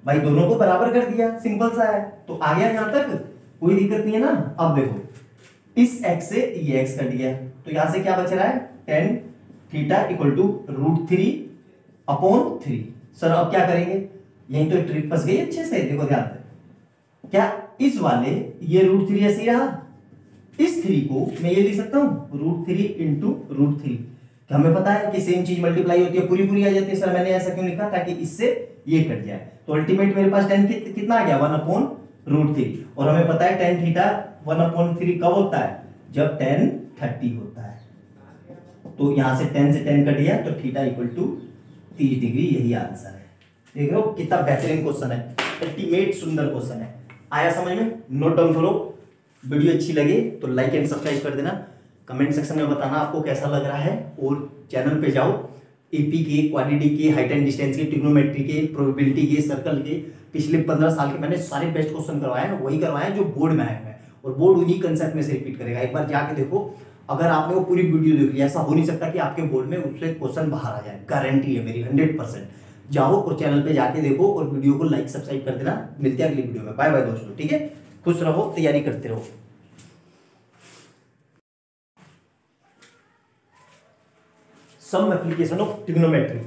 भाई, दोनों को बराबर कर दिया, सिंपल सा है। तो आ गया यहां तक, कोई दिक्कत नहीं है ना। अब देखो इस x से ये x कट गया, तो यहां से क्या बच रहा है, tan theta equal to √3/3। Sir अब क्या करेंगे, यहीं तो ट्रिक फंस गई अच्छे से, देखो ध्यान से। क्या इस वाले ये √3 ऐसे ही रहा, इस 3 को मैं ये लिख सकता हूं √3 इंटू √3। हमें पता है कि सेम चीज मल्टीप्लाई होती है, पूरी आ जाती है। सर मैंने ऐसा क्यों लिखा, ताकि इससे ये कट जाए। तो अल्टीमेट मेरे पास tan कितना आ गया, 1/√3। और हमें पता है tan थीटा 1/3 कब होता है, जब tan 30 होता है। तो यहां से tan से tan कट गया, तो थीटा इक्वल टू 30 डिग्री, यही आंसर है। देख रहे हो कितना बेहतरीन क्वेश्चन है, अल्टीमेट सुंदर क्वेश्चन है। आया समझ में, नोट डाउन करो। वीडियो अच्छी लगे तो लाइक एंड सब्सक्राइब कर देना। कमेंट सेक्शन में बताना आपको कैसा लग रहा है, और चैनल पे जाओ, एपी के, क्वाड्रेटिक के, हाइट एंड डिस्टेंस के, ट्रिग्नोमेट्री के, प्रोबेबिलिटी के, सर्कल के, पिछले 15 साल के मैंने सारे बेस्ट क्वेश्चन करवाए हैं, वही करवाए हैं जो बोर्ड में आए हैं, और बोर्ड उन्हीं कंसेप्ट में से रिपीट करेगा। एक बार जाके देखो, अगर आपने वो पूरी वीडियो देख ली, ऐसा हो नहीं सकता कि आपके बोर्ड में उससे क्वेश्चन बाहर आ जाए, गारंटी है मेरी 100%। जाओ और चैनल पे जाके देखो, और वीडियो को लाइक सब्सक्राइब कर देना। मिलते हैं अगली वीडियो में, बाय बाय दोस्तों। ठीक है, खुश रहो, तैयारी करते रहो। सम एप्लीकेशन ऑफ ट्रिग्नोमेट्री,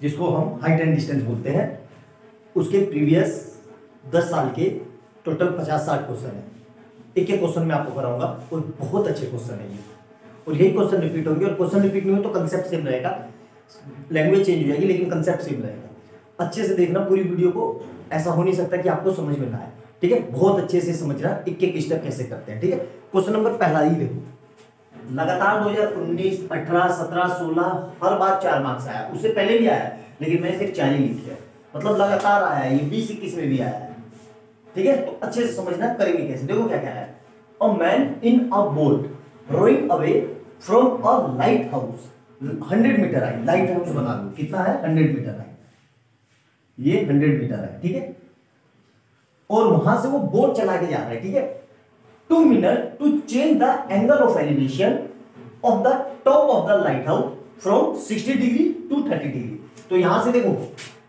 जिसको हम हाइट एंड डिस्टेंस बोलते हैं, उसके प्रीवियस 10 साल के टोटल 50-60 क्वेश्चन है। एक एक क्वेश्चन मैं आपको कराऊंगा, और बहुत अच्छे क्वेश्चन है ये, और यही क्वेश्चन रिपीट होंगे। और क्वेश्चन रिपीट नहीं हो तो कंसेप्ट सेम रहेगा, लैंग्वेज चेंज हो जाएगी लेकिन कंसेप्ट सेम रहेगा। अच्छे से देखना पूरी वीडियो को, ऐसा हो नहीं सकता कि आपको समझ में ना आए, ठीक है। बहुत अच्छे से समझना एक एक स्टेप कैसे करते हैं, ठीक है। क्वेश्चन नंबर पहला ही देखो, लगातार 2019, 18, 17, 16 हर बार 4 मार्क्स आया, उससे पहले भी आया लेकिन मैंने सिर्फ 4 ही लिखी है, मतलब लगातार आया है। ये 20, 21 में भी आया है, ठीक है। तो अच्छे से समझना करेंगे कैसे। देखो क्या क्या है, a man in a boat rowing away from a lighthouse, 100 metre आई, लाइट हाउस बना लो, कितना है 100 मीटर है, ये 100 मीटर है, ठीक है। और वहां से वो बोट चला के जा रहा है, ठीक है। 2 minute to change the angle of elevation of the top of the light house from 60 degree to 30 degree. तो यहां से देखो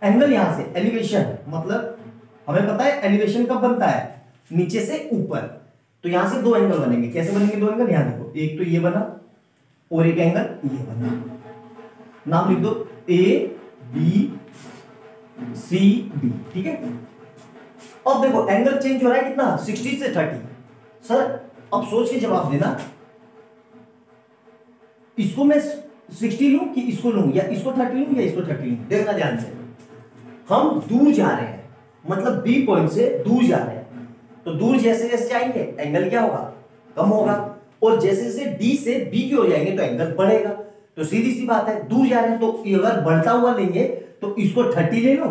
एंगल, यहां से एलिवेशन, मतलब हमें पता है एलिवेशन कब बनता है, नीचे से ऊपर। तो यहां से 2 एंगल बनेंगे, कैसे बनेंगे 2 एंगल, यहां देखो, एक तो ये बना और एक एंगल ये बना, नाम लिख दो ए बी सी डी, ठीक है। अब देखो एंगल चेंज हो रहा है कितना, 60 से 30। सर अब सोच के जवाब देना, इसको मैं 60 लूं कि इसको लूं, या इसको 30 लूं या इसको 30 लूं। देखना ध्यान से, हम दूर जा रहे हैं, मतलब बी पॉइंट से दूर जा रहे हैं, तो दूर जैसे जैसे जाएंगे एंगल क्या होगा, कम होगा। और जैसे जैसे डी से बी की ओर जाएंगे तो एंगल बढ़ेगा। तो सीधी सी बात है, दूर जा रहे हैं तो अगर बढ़ता हुआ लेंगे तो इसको 30 ले लो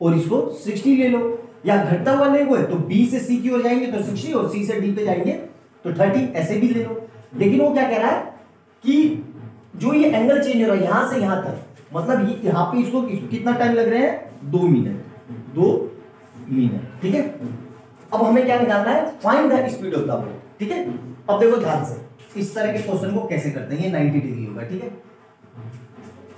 और इसको 60 ले लो, या घटता हुआ लेंगे तो बी से सी की ओर जाएंगे तो 60 और सी से डी पे जाएंगे तो 30, ऐसे भी ले लो। लेकिन वो क्या कह रहा है कि जो ये एंगल चेंज हो रहा है यहां से यहां तक, मतलब ये यहां पे इसको कितना टाइम लग रहे हैं, 2 मिनट, 2 मिनट, ठीक है। अब हमें क्या निकालना है, find the speed of the boat, ठीक है। अब देखो ध्यान से, इस तरह के क्वेश्चन को कैसे करते हैं, ये 90 डिग्री होगा, ठीक है।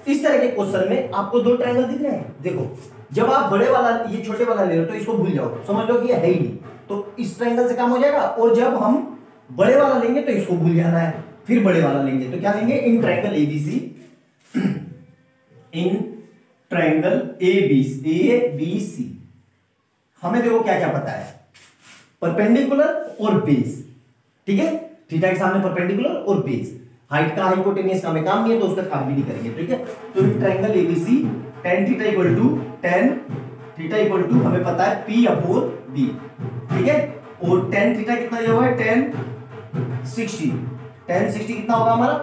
इस तरह के क्वेश्चन में आपको 2 ट्रायंगल दिख रहे हैं, देखो जब आप बड़े वाला ये छोटे वाला ले लो तो इसको भूल जाओ, समझ लो कि ये है ही नहीं, तो इस ट्रायंगल से काम हो जाएगा। और जब हम बड़े वाला लेंगे तो इसको भूल जाना है, फिर बड़े वाला लेंगे तो क्या लेंगे, in triangle ABC, in triangle ABC हमें देखो क्या क्या पता है, परपेंडिकुलर और बेस, ठीक है। थीटा के सामने परपेंडिकुलर और बेस, हाइट का हाइपोटेन्यूस का हमें काम नहीं है तो उसका काम भी नहीं करेंगे, ठीक है। तो in triangle ABC tan theta equal to tan theta equal to हमें पता है P अपॉन B, ठीक है। और tan थीटा कितना दिया हुआ है, tan 60 कितना होगा हमारा,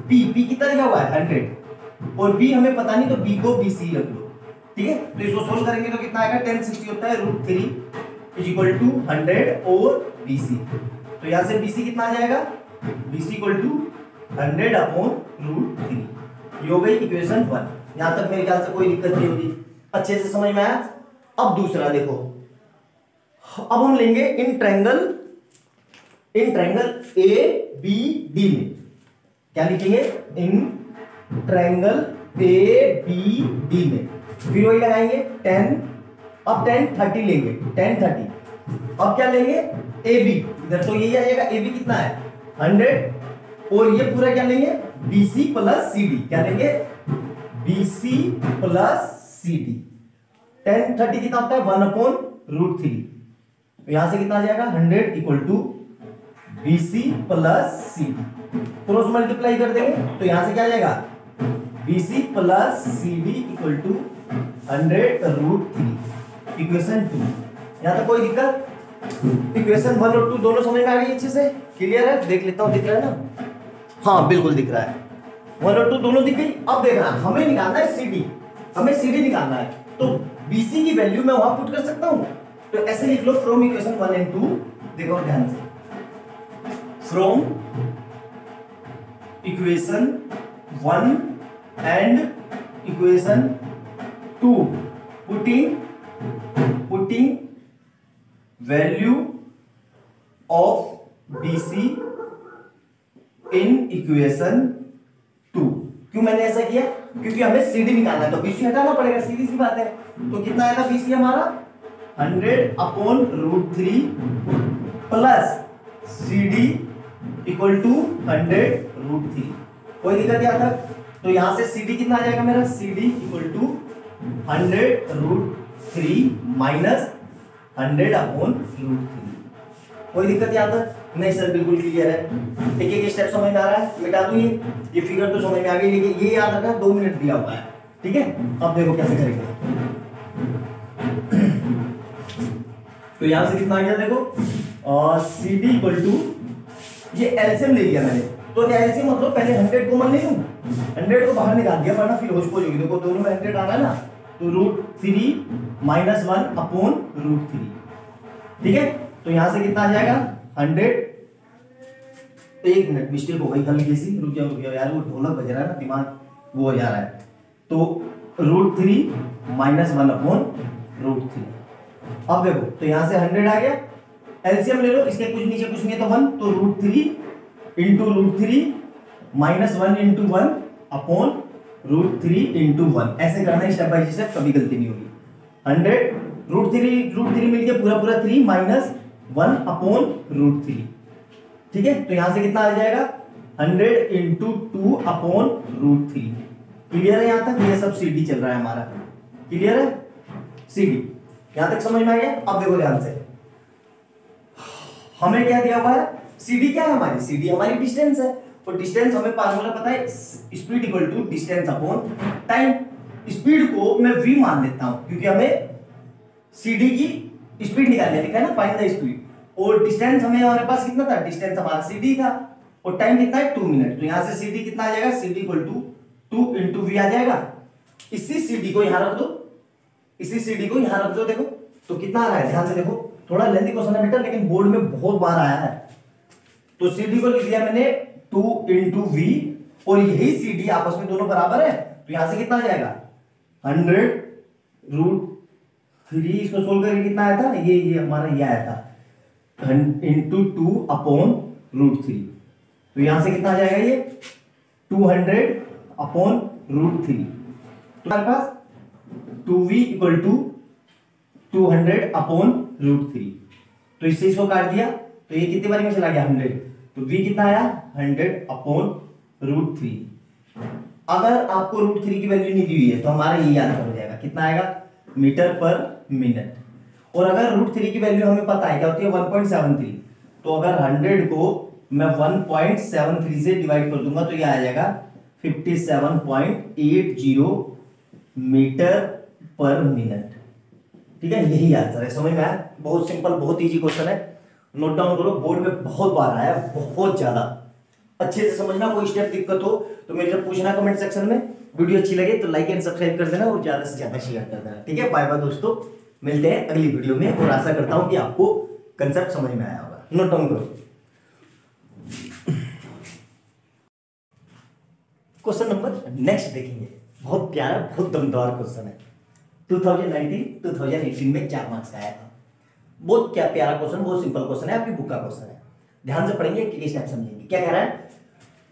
P कितना दिया हुआ है 100, और B हमें पता नहीं तो B को BC रख लो, ठीक है। तो इसको सोल्व करेंगे तो कितना आएगा, tan 60 होता है √3 इज इक्वल टू 100 और BC। तो यहां से BC कितना आ जाएगा, BC इक्वल टू 100 अपॉन √3। ये हो गई इक्वेशन 1। यहां तक मेरे ख्याल से कोई दिक्कत नहीं होगी, अच्छे से समझ में आया। अब दूसरा देखो, अब हम लेंगे in triangle A B D में, क्या लिखेंगे, in triangle A B D में, फिर वही लगाएंगे 10, अब tan 30 लेंगे, tan 30। अब क्या लेंगे, ए बी, इधर तो यही आएगा, ए बी कितना है 100, और ये पूरा क्या लेंगे, BC प्लस CD, क्या लेंगे, BC प्लस CD। tan 30 कितना होता है 1 अपॉन √3, तो यहां से कितना आ जाएगा 100 equal to BC plus CD, cross multiply कर देंगे तो यहां से क्या आ जाएगा, BC plus CD equal to 100 √3, equation 2। यहां तक कोई दिक्कत, इक्वेशन 1 और 2 दोनों समझ में आ गई, अच्छे से क्लियर है। देख लेता हूं, दिख रहा है ना, हाँ बिल्कुल दिख रहा है, 1 और 2 दोनों दिख गई। अब देखना हमें निकालना है CD, हमें CD निकालना है, तो BC की वैल्यू मैं वहां पुट कर सकता हूं, तो ऐसे लिख लो फ्रॉम इक्वेशन 1 एंड 2। देखो ध्यान से, from equation 1 and equation 2 putting value of BC in equation 2। क्यों मैंने ऐसा किया, क्योंकि हमें CD निकालना है तो BC हटाना पड़ेगा, सीधी सी बात है। तो कितना आएगा BC हमारा 100 upon √3 plus CD equal to 100 √3। कोई दिक्कत यहाँ तक, तो यहां से CD कितना आ जाएगा मेरा, CD equal to 100 √3 minus 100 upon √3। कोई दिक्कत यहाँ तक, नहीं सर बिल्कुल क्लियर है। एक एक स्टेप समझ में आ रहा है, मिटा दूं ये फिगर तो समझ में आ गई, लेकिन ये याद रखना 2 मिनट दिया हुआ है, ठीक है। अब देखो कैसे करेंगे। तो यहां से कितना आ गया देखो, सी डी इक्वल टू, ये एलसीएम ले लिया मैंने, तो एलसीएम मतलब पहले 100 कॉमन ले लूं, 100 को बाहर निकाल दिया वरना फिर होश होगी। देखो दोनों में 100 आ रहा है ना, तो √3 - 1 अपॉन √3, ठीक है। तो यहां से कितना आ जाएगा 100। एक मिनट मिस्टेक हो गई हल्की सी, रुक जाओ यार, वो ढोलक बज रहा है ना, दिमाग वो हो जा रहा है। तो √3 - 1 अपॉन √3। अब देखो तो यहां से 100 आ गया, एलसीएम ले लो, इसके कुछ नीचे कुछ नहीं है तो 1, तो √3 इंटू √3 -1 इंटू 1 अपॉन √3 इंटू 1, ऐसे करना है स्टेप बाय स्टेप, कभी गलती नहीं होगी। 100 √3 मिल गया पूरा पूरा 3 -1 अपॉन √3, ठीक है। तो यहां से कितना आ जाएगा 100 इंटू 2 अपॉन √3। क्लियर है यहां तक? ये सब सीडी चल रहा है हमारा, क्लियर है सीडी, यहां तक समझ में आ गया। अब देखो ध्यान से, हमें क्या दिया हुआ है, सीडी क्या है हमारी, सीडी हमारी डिस्टेंस है, और डिस्टेंस हमें फार्मूला पता है, speed equal to distance upon time. Speed को मैं v मान लेता हूं क्योंकि हमें सीडी की स्पीड निकालनी है, लिखा है ना फाइंड द स्पीड, और डिस्टेंस हमें हमारे पास कितना था, डिस्टेंस हमारा सीडी था, और टाइम कितना है 2 मिनट। तो यहां से सीडी कितना आ जाएगा, CD equal to 2 into v आ जाएगा। इसी सीडी को यहां रख दो, इसी सीडी को यहां रख दो, देखो तो कितना आ रहा है, ध्यान से देखो, थोड़ा लेंथी क्वेश्चन है बेटा, लेकिन बोर्ड में बहुत बार आया है। तो सीडी को लिख दिया मैंने 2 इंटू वी, और यही सीडी आपस में दोनों बराबर है, तो यहां से कितना आ जाएगा 100 √3, इसको सोल्व करके कितना आया था, ये हमारा ये आया था इंटू 2 अपॉन √3। तो यहां से कितना आ जाएगा, ये 200 अपॉन √3। तो हमारे पास 2v इक्वल टू 200 अपॉन √3। तो इससे इसको काट दिया, तो ये कितनी बारी में चला गया 100, तो v कितना आया 100 अपॉन √3। अगर आपको √3 की वैल्यू नहीं दी हुई है तो हमारा ये आंसर हो जाएगा, कितना आएगा मीटर पर मिनट। और अगर √3 की वैल्यू हमें पता है क्या होती है 1.73, तो अगर 100 को मैं 1.73 से डिवाइड कर दूंगा तो ये आ जाएगा 57.80 मीटर पर मिनट, ठीक है। यही आंसर है, समझ में आया, बहुत सिंपल बहुत इजी क्वेश्चन है, नोट डाउन करो, बोर्ड में बहुत बार आया है, बहुत ज्यादा, अच्छे से समझना। कोई स्टेप दिक्कत हो तो मेरे से पूछना कमेंट सेक्शन में। वीडियो अच्छी लगे तो लाइक एंड सब्सक्राइब कर देना, और ज्यादा से ज्यादा शेयर कर देना, ठीक है। बाय बाय दोस्तों, मिलते हैं अगली वीडियो में, और आशा करता हूं कि आपको कंसेप्ट समझ में आया होगा। नोट डाउन करो। क्वेश्चन नंबर नेक्स्ट देखेंगे, बहुत प्यारा बहुत दमदार क्वेश्चन है, 2018 में 4 मार्क्स का आया था। बहुत क्या प्यारा क्वेश्चन, बहुत सिंपल क्वेश्चन है, आपकी बुक का क्वेश्चन है, ध्यान से पढ़ेंगे, एक स्टेप समझेंगे। क्या कह रहा है,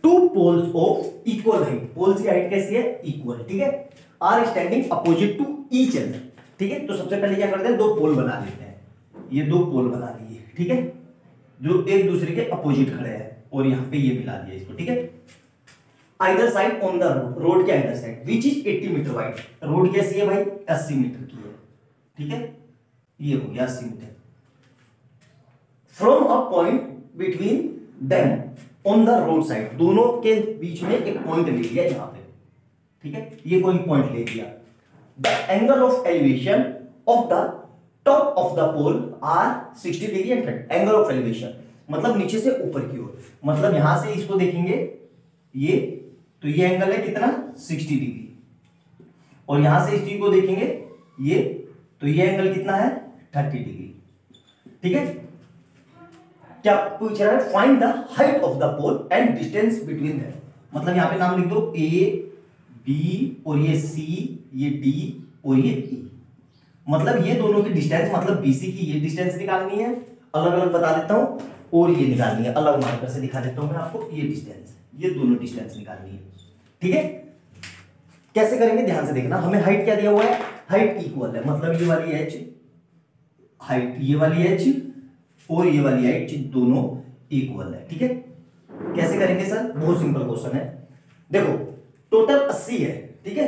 2 poles of equal height, poles की हाइट कैसी है इक्वल, ठीक है, are standing opposite to each other, ठीक है। तो सबसे पहले क्या करते हैं, 2 पोल बना लेते हैं, ये 2 पोल बना लिए, ठीक है, जो एक दूसरे के अपोजिट खड़े हैं, और यहां पे ये मिला दिया इसको, ठीक है। Either side on the road, road के either side which is 80 metre wide, road कैसी है भाई 80 मीटर की है, ठीक है, ये हो गया 80 metre. From a point between them on the road side, दोनों के बीच में एक पॉइंट ले लिया यहां पे, ठीक है, ये कोई पॉइंट ले लिया। The angle of elevation of the top of the pole are 60 degree and 30, angle of elevation मतलब नीचे से ऊपर की ओर, मतलब यहां से इसको देखेंगे ये, तो ये एंगल है कितना 60 डिग्री, और यहां से इस चीज को देखेंगे ये, तो ये एंगल कितना है 30 डिग्री, ठीक है। क्या पूछ रहा है, find the height of the pole and distance between them, मतलब यहां पे नाम लिख दो ए बी, और ये सी, ये डी, और ये ई, मतलब ये दोनों की डिस्टेंस, मतलब बीसी की ये डिस्टेंस निकालनी है, अलग अलग बता देता हूं, और ये निकालनी है, अलग मार्कर से दिखा देता हूं मैं आपको, ये डिस्टेंस, ये दोनों डिस्टेंस निकालनी है, ठीक है। कैसे करेंगे ध्यान से देखना, हमें हाइट क्या दिया हुआ है, हाइट इक्वल है, मतलब ये वाली एच हाइट, ये वाली एच और ये वाली हाइट दोनों इक्वल है, ठीक है। कैसे करेंगे सर, बहुत सिंपल क्वेश्चन है, देखो टोटल 80 है, ठीक है,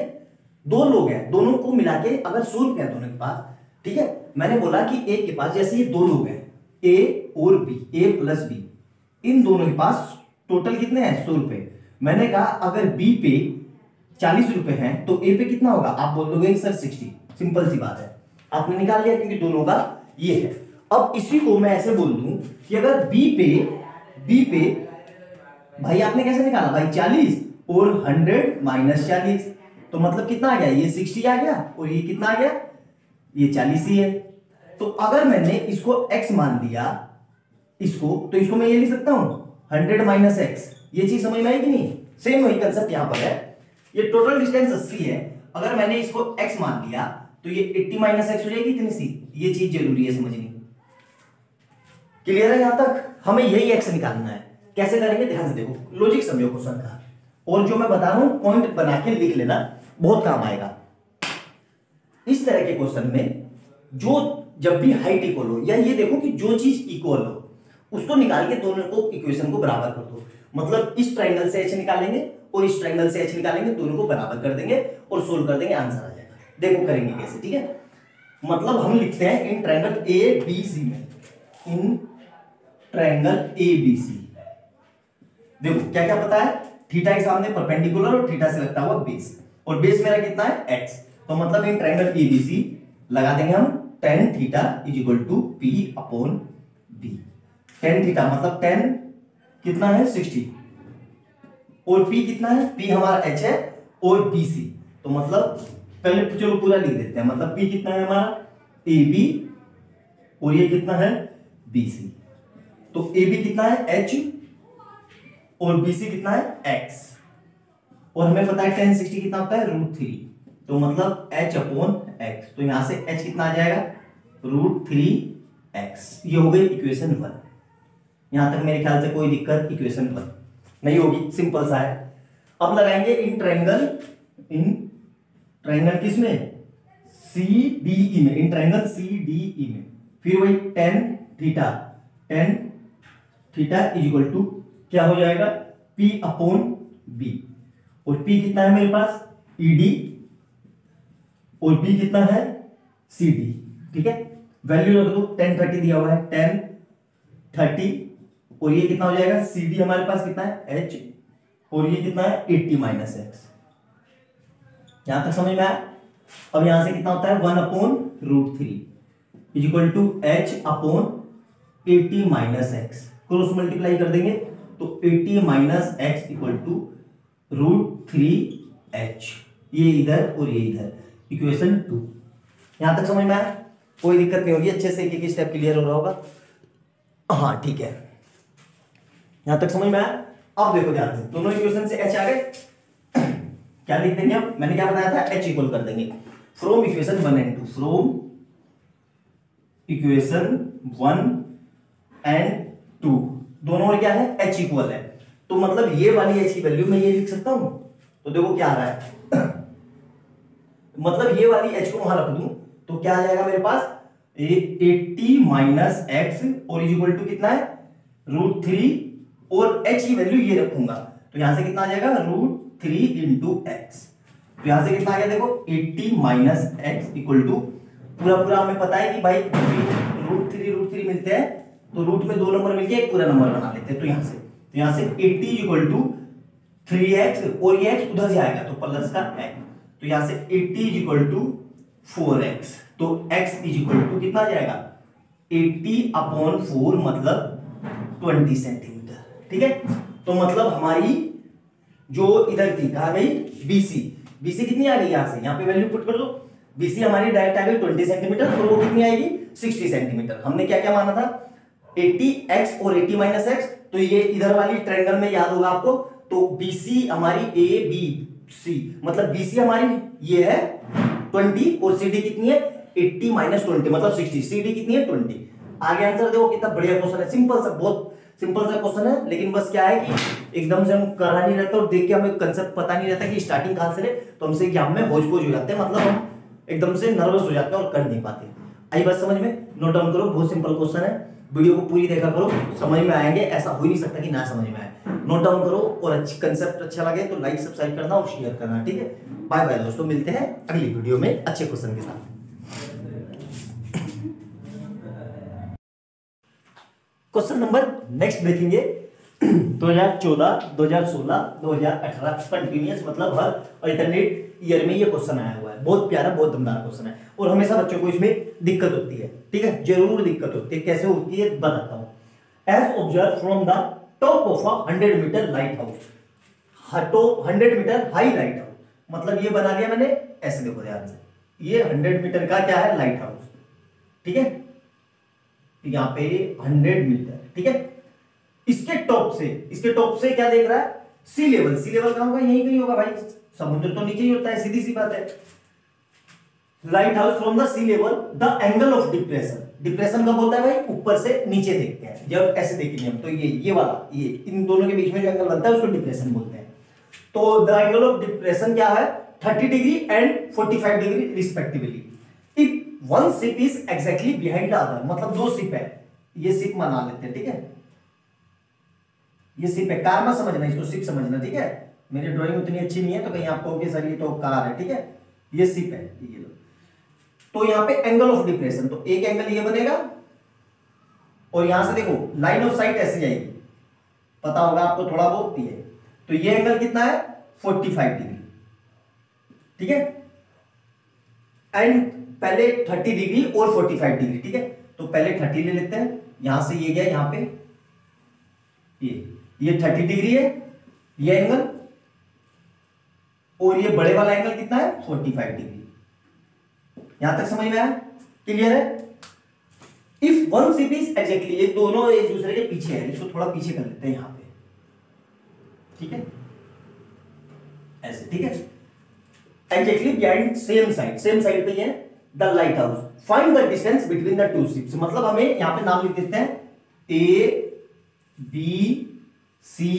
2 लोग हैं, दोनों को मिला के अगर 100 रुपया दोनों के पास, ठीक है, मैंने बोला कि एक के पास, जैसे ये 2 लोग हैं ए और बी, ए प्लस बी, इन दोनों के पास टोटल कितने हैं 100 रुपए। मैंने कहा अगर बी पे 40 रुपए हैं तो ए पे कितना होगा, आप बोल दोगे सर 60। सिंपल सी बात है, आपने निकाल लिया क्योंकि दोनों का ये है। अब इसी को मैं ऐसे बोल दूं कि अगर बी पे भाई आपने कैसे निकाला भाई 40 और 100 माइनस 40, तो मतलब कितना आ गया, ये 60 आ गया और ये कितना आ गया, ये 40 ही है। तो अगर मैंने इसको x मान दिया इसको, तो इसको मैं ये लिख सकता हूं 100 माइनस एक्स। ये चीज समझ में आएगी नहीं, सेम वही कंसेप्ट यहां पर है। ये टोटल डिस्टेंस 80 है, अगर मैंने इसको x मान लिया तो ये 80 माइनस एक्स हो जाएगी इतनी सी। ये चीज जरूरी है समझनी। क्लियर है यहां तक? हमें यही x निकालना है। कैसे करेंगे ध्यान से देखो, लॉजिक समझो क्वेश्चन का, और जो मैं बता रहा हूं पॉइंट बना के लिख लेना, बहुत काम आएगा। इस तरह के क्वेश्चन में जो जब भी हाइट इक्वल हो, या ये देखो कि जो चीज इक्वल हो उसको निकाल के दोनों को इक्वेशन को बराबर कर दो। मतलब इस ट्रायंगल से h निकालेंगे और इस ट्रायंगल से h निकालेंगे, दोनों को बराबर कर देंगे और सोल्व कर देंगे, आंसर आ जाएगा। देखो करेंगे कैसे, ठीक है। मतलब हम लिखते हैं इन ट्रायंगल ए बी सी में, इन ट्रायंगल ए बी सी, देखो क्या क्या पता है, थीटा के सामने परपेंडिकुलर और थीटा से लगता हुआ बेस, और बेस मेरा कितना है x। तो मतलब इन ट्रायंगल ए बी सी लगा देंगे हम tan theta is equal to p upon b। tan theta मतलब tan कितना है 60 और p कितना है, p हमारा h है और bc, तो मतलब पहले चलो पूरा लिख देते हैं। मतलब p कितना है हमारा ab और ये कितना है bc, तो ab कितना है h और bc कितना है x, और हमें पता है tan 60 कितना होता है √3, तो मतलब h अपॉन x, तो यहां से h कितना आ जाएगा √3x। ये हो गई इक्वेशन 1। यहां तक मेरे ख्याल से कोई दिक्कत इक्वेशन 1 नहीं होगी, सिंपल सा है। अब लगाएंगे इन ट्रायंगल किसमें CDE में, इन ट्रायंगल CDE में, फिर वही tan theta is equal to क्या हो जाएगा p अपॉन b, और p कितना है मेरे पास ED और b कितना है CD, ठीक है। वैल्यू रख दो, tan 30 दिया हुआ है, tan 30 और ये कितना हो जाएगा CD हमारे पास कितना है h और ये कितना है 80 माइनस एक्स। यहां तक समझ में आया? अब यहां से कितना होता है 1 upon √3 is equal to h upon 80 minus x, cross multiply कर देंगे तो 80 minus x equal to √3h, ये इधर और ये इधर, इक्वेशन 2। यहां तक समझ में आया? कोई दिक्कत नहीं होगी, अच्छे से एक एक स्टेप क्लियर हो रहा होगा। हाँ ठीक है, यहां तक समझ में आया? अब देखो ध्यान से, दोनों इक्वेशन से h आ गए, क्या लिख देंगे अब, मैंने क्या बताया था h इक्वल कर देंगे from equation 1 and 2, from equation 1 and 2 दोनों में क्या है h इक्वल है, तो मतलब ये वाली h की वैल्यू मैं ये लिख सकता हूं। तो देखो क्या आ रहा है मतलब ये वाली h को वहां रख दूं तो क्या आ जाएगा मेरे पास 80 माइनस एक्स और इज इक्वल टू कितना है √3, और h की वैल्यू ये रखूंगा तो यहां से कितना आ जाएगा √3 इंटू एक्स। तो यहां से कितना आ गया देखो 80 माइनस एक्स इक्वल टू पूरा हमें पता है कि भाई √3 मिलते हैं, तो रूट में 2 नंबर मिलके एक पूरा नंबर बना लेते हैं। तो यहां से 80 इक्वल टू 3x और ये x उधर से आएगा तो प्लस का x, तो यहां से 80 इक्वल टू 4x, तो x इज इक्वल टू कितना आ जाएगा 80 अपॉन 4 मतलब 20 सेंटीमीटर, ठीक है। तो मतलब हमारी जो इधर थी कहा गई BC कितनी आ गई, यहां से यहां पे वैल्यू पुट कर दो, BC हमारी डायरेक्ट आ गई 20 सेंटीमीटर, और वो कितनी आएगी 60 सेंटीमीटर। हमने क्या क्या माना था 80x और 80 माइनस एक्स, तो ये इधर वाली ट्रायंगल में याद होगा आपको, तो BC हमारी ABC मतलब BC हमारी ये है 20 और CD कितनी है 80 माइनस 20 मतलब 60, CD कितनी है 20। आगे आंसर देखो कितना बढ़िया क्वेश्चन है, सिंपल सा, बहुत सिंपल सा क्वेश्चन है, लेकिन बस क्या है कि एकदम से हम करा नहीं रहता और देख के हमें कंसेप्ट पता नहीं रहता कि स्टार्टिंग कहां से ले, तो हमसे एग्जाम में होज पोज हो जाते हैं, मतलब हम एकदम से नर्वस हो जाते हैं और कर नहीं पाते। आई बात समझ में? नोट डाउन करो, बहुत सिंपल क्वेश्चन है, वीडियो को पूरी देखा करो, समझ में आएंगे, ऐसा हो ही नहीं सकता कि ना समझ में आए। नोट डाउन करो, और अच्छी कंसेप्ट अच्छा लगे तो लाइक सब्सक्राइब करना और शेयर करना, ठीक है। बाय बाय दोस्तों, मिलते हैं अगली वीडियो में अच्छे क्वेश्चन के साथ। क्वेश्चन नंबर नेक्स्ट देखेंगे, 2014, 2016, 2018 कंटिन्यूअस, मतलब हर अल्टरनेट ईयर में ये क्वेश्चन आया हुआ है। बहुत प्यारा, बहुत दमदार क्वेश्चन है और हमेशा बच्चों को इसमें दिक्कत होती है, ठीक है, जरूर दिक्कत होती है। कैसे होती है बताता हूं। As observe from the top of a 100 metre light house, तो 100 मीटर हाई लाइट हाउस, मतलब ये बना लिया मैंने ऐसे, देखो ध्यान से, ये 100 मीटर का क्या है लाइट हाउस, ठीक है, यहां पे 100 मीटर, ठीक है। इसके टॉप से क्या देख रहा है, सी लेवल। सी लेवल कहां होगा, यहीं कहीं होगा भाई, समुद्र तो नीचे ही होता है, सीधी सी बात है। Light house from the sea level, the angle of depression. Depression कब होता है भाई, ऊपर से नीचे देखते हैं, जब ऐसे देखेंगे हम तो ये वाला, ये इन दोनों के बीच में जो एंगल बनता है उसको डिप्रेशन बोलते हैं। तो द एंगल ऑफ डिप्रेशन क्या है, 30 degree and 45 degree respectively. If one ship is exactly behind the other, मतलब दो शिप है, ये शिप मान लेते हैं, ठीक है, ये शिप है, कार मत समझना, इसको शिप समझना, ठीक है। मेरी ड्राइंग उतनी अच्छी नहीं है तो कहीं आप कहोगे सर ये तो कार है, ठीक है, ये शिप है, ये लो। तो यहां पे एंगल ऑफ डिप्रेशन, तो एक एंगल ये बनेगा और यहां से देखो लाइन ऑफ साइट ऐसे जाएगी, पता होगा आपको थोड़ा बहुत ही है। तो ये एंगल कितना है, 45 डिग्री, ठीक है, एंड पहले 30 डिग्री और 45 डिग्री, ठीक है। तो पहले 30 ले लेते हैं, यहां से ये गया यहां पे, ये 30 डिग्री है ये एंगल, और ये बड़े वाला एंगल कितना है 45 डिग्री। यहां तक समझ में आया, क्लियर है। If one ship is exactly, ये दोनों एक दूसरे के पीछे है, इसको थोड़ा पीछे कर लेते हैं यहां पे, ठीक है, ऐसे, ठीक है, एग्जैक्टली बिहाइंड सेम साइड पे है the light house, find the distance between the two ships. मतलब हमें यहां पे नाम लिख देते हैं ए बी सी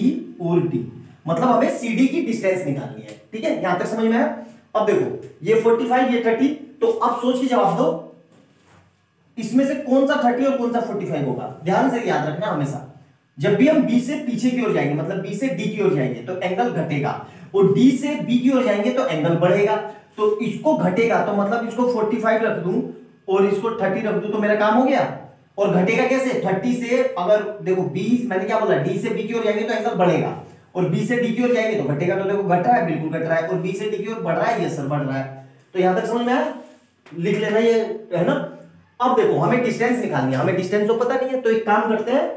और डी, मतलब हमें सी डी की डिस्टेंस निकालनी है, ठीक है, यहां तक समझ में आया। अब देखो ये 45 ये 30, तो अब सोच के जवाब दो इसमें से कौन सा 30 और कौन सा 45 होगा। ध्यान से याद रखना हमेशा, जब भी हम बी से पीछे की ओर जाएंगे, मतलब बी से डी की ओर जाएंगे तो एंगल घटेगा, और डी से बी की ओर जाएंगे तो एंगल बढ़ेगा। तो इसको घटेगा तो मतलब इसको 45 रख दूं और इसको 30 रख दूं तो मेरा काम हो गया। और घटेगा कैसे, 30 से, अगर देखो बी, मैंने क्या बोला, डी से बी की ओर जाएंगे तो एंगल बढ़ेगा, और बी से डी की ओर जाएंगे तो घटेगा। तो देखो घट रहा है, बिल्कुल घट रहा है, और बी से डी की ओर बढ़ रहा है, ये सर बढ़ रहा है। तो यहां तक समझ में आया, लिख लेना ये, है ना। अब देखो हमें डिस्टेंस निकालनी है, हमें डिस्टेंस तो पता नहीं है, तो एक काम करते हैं,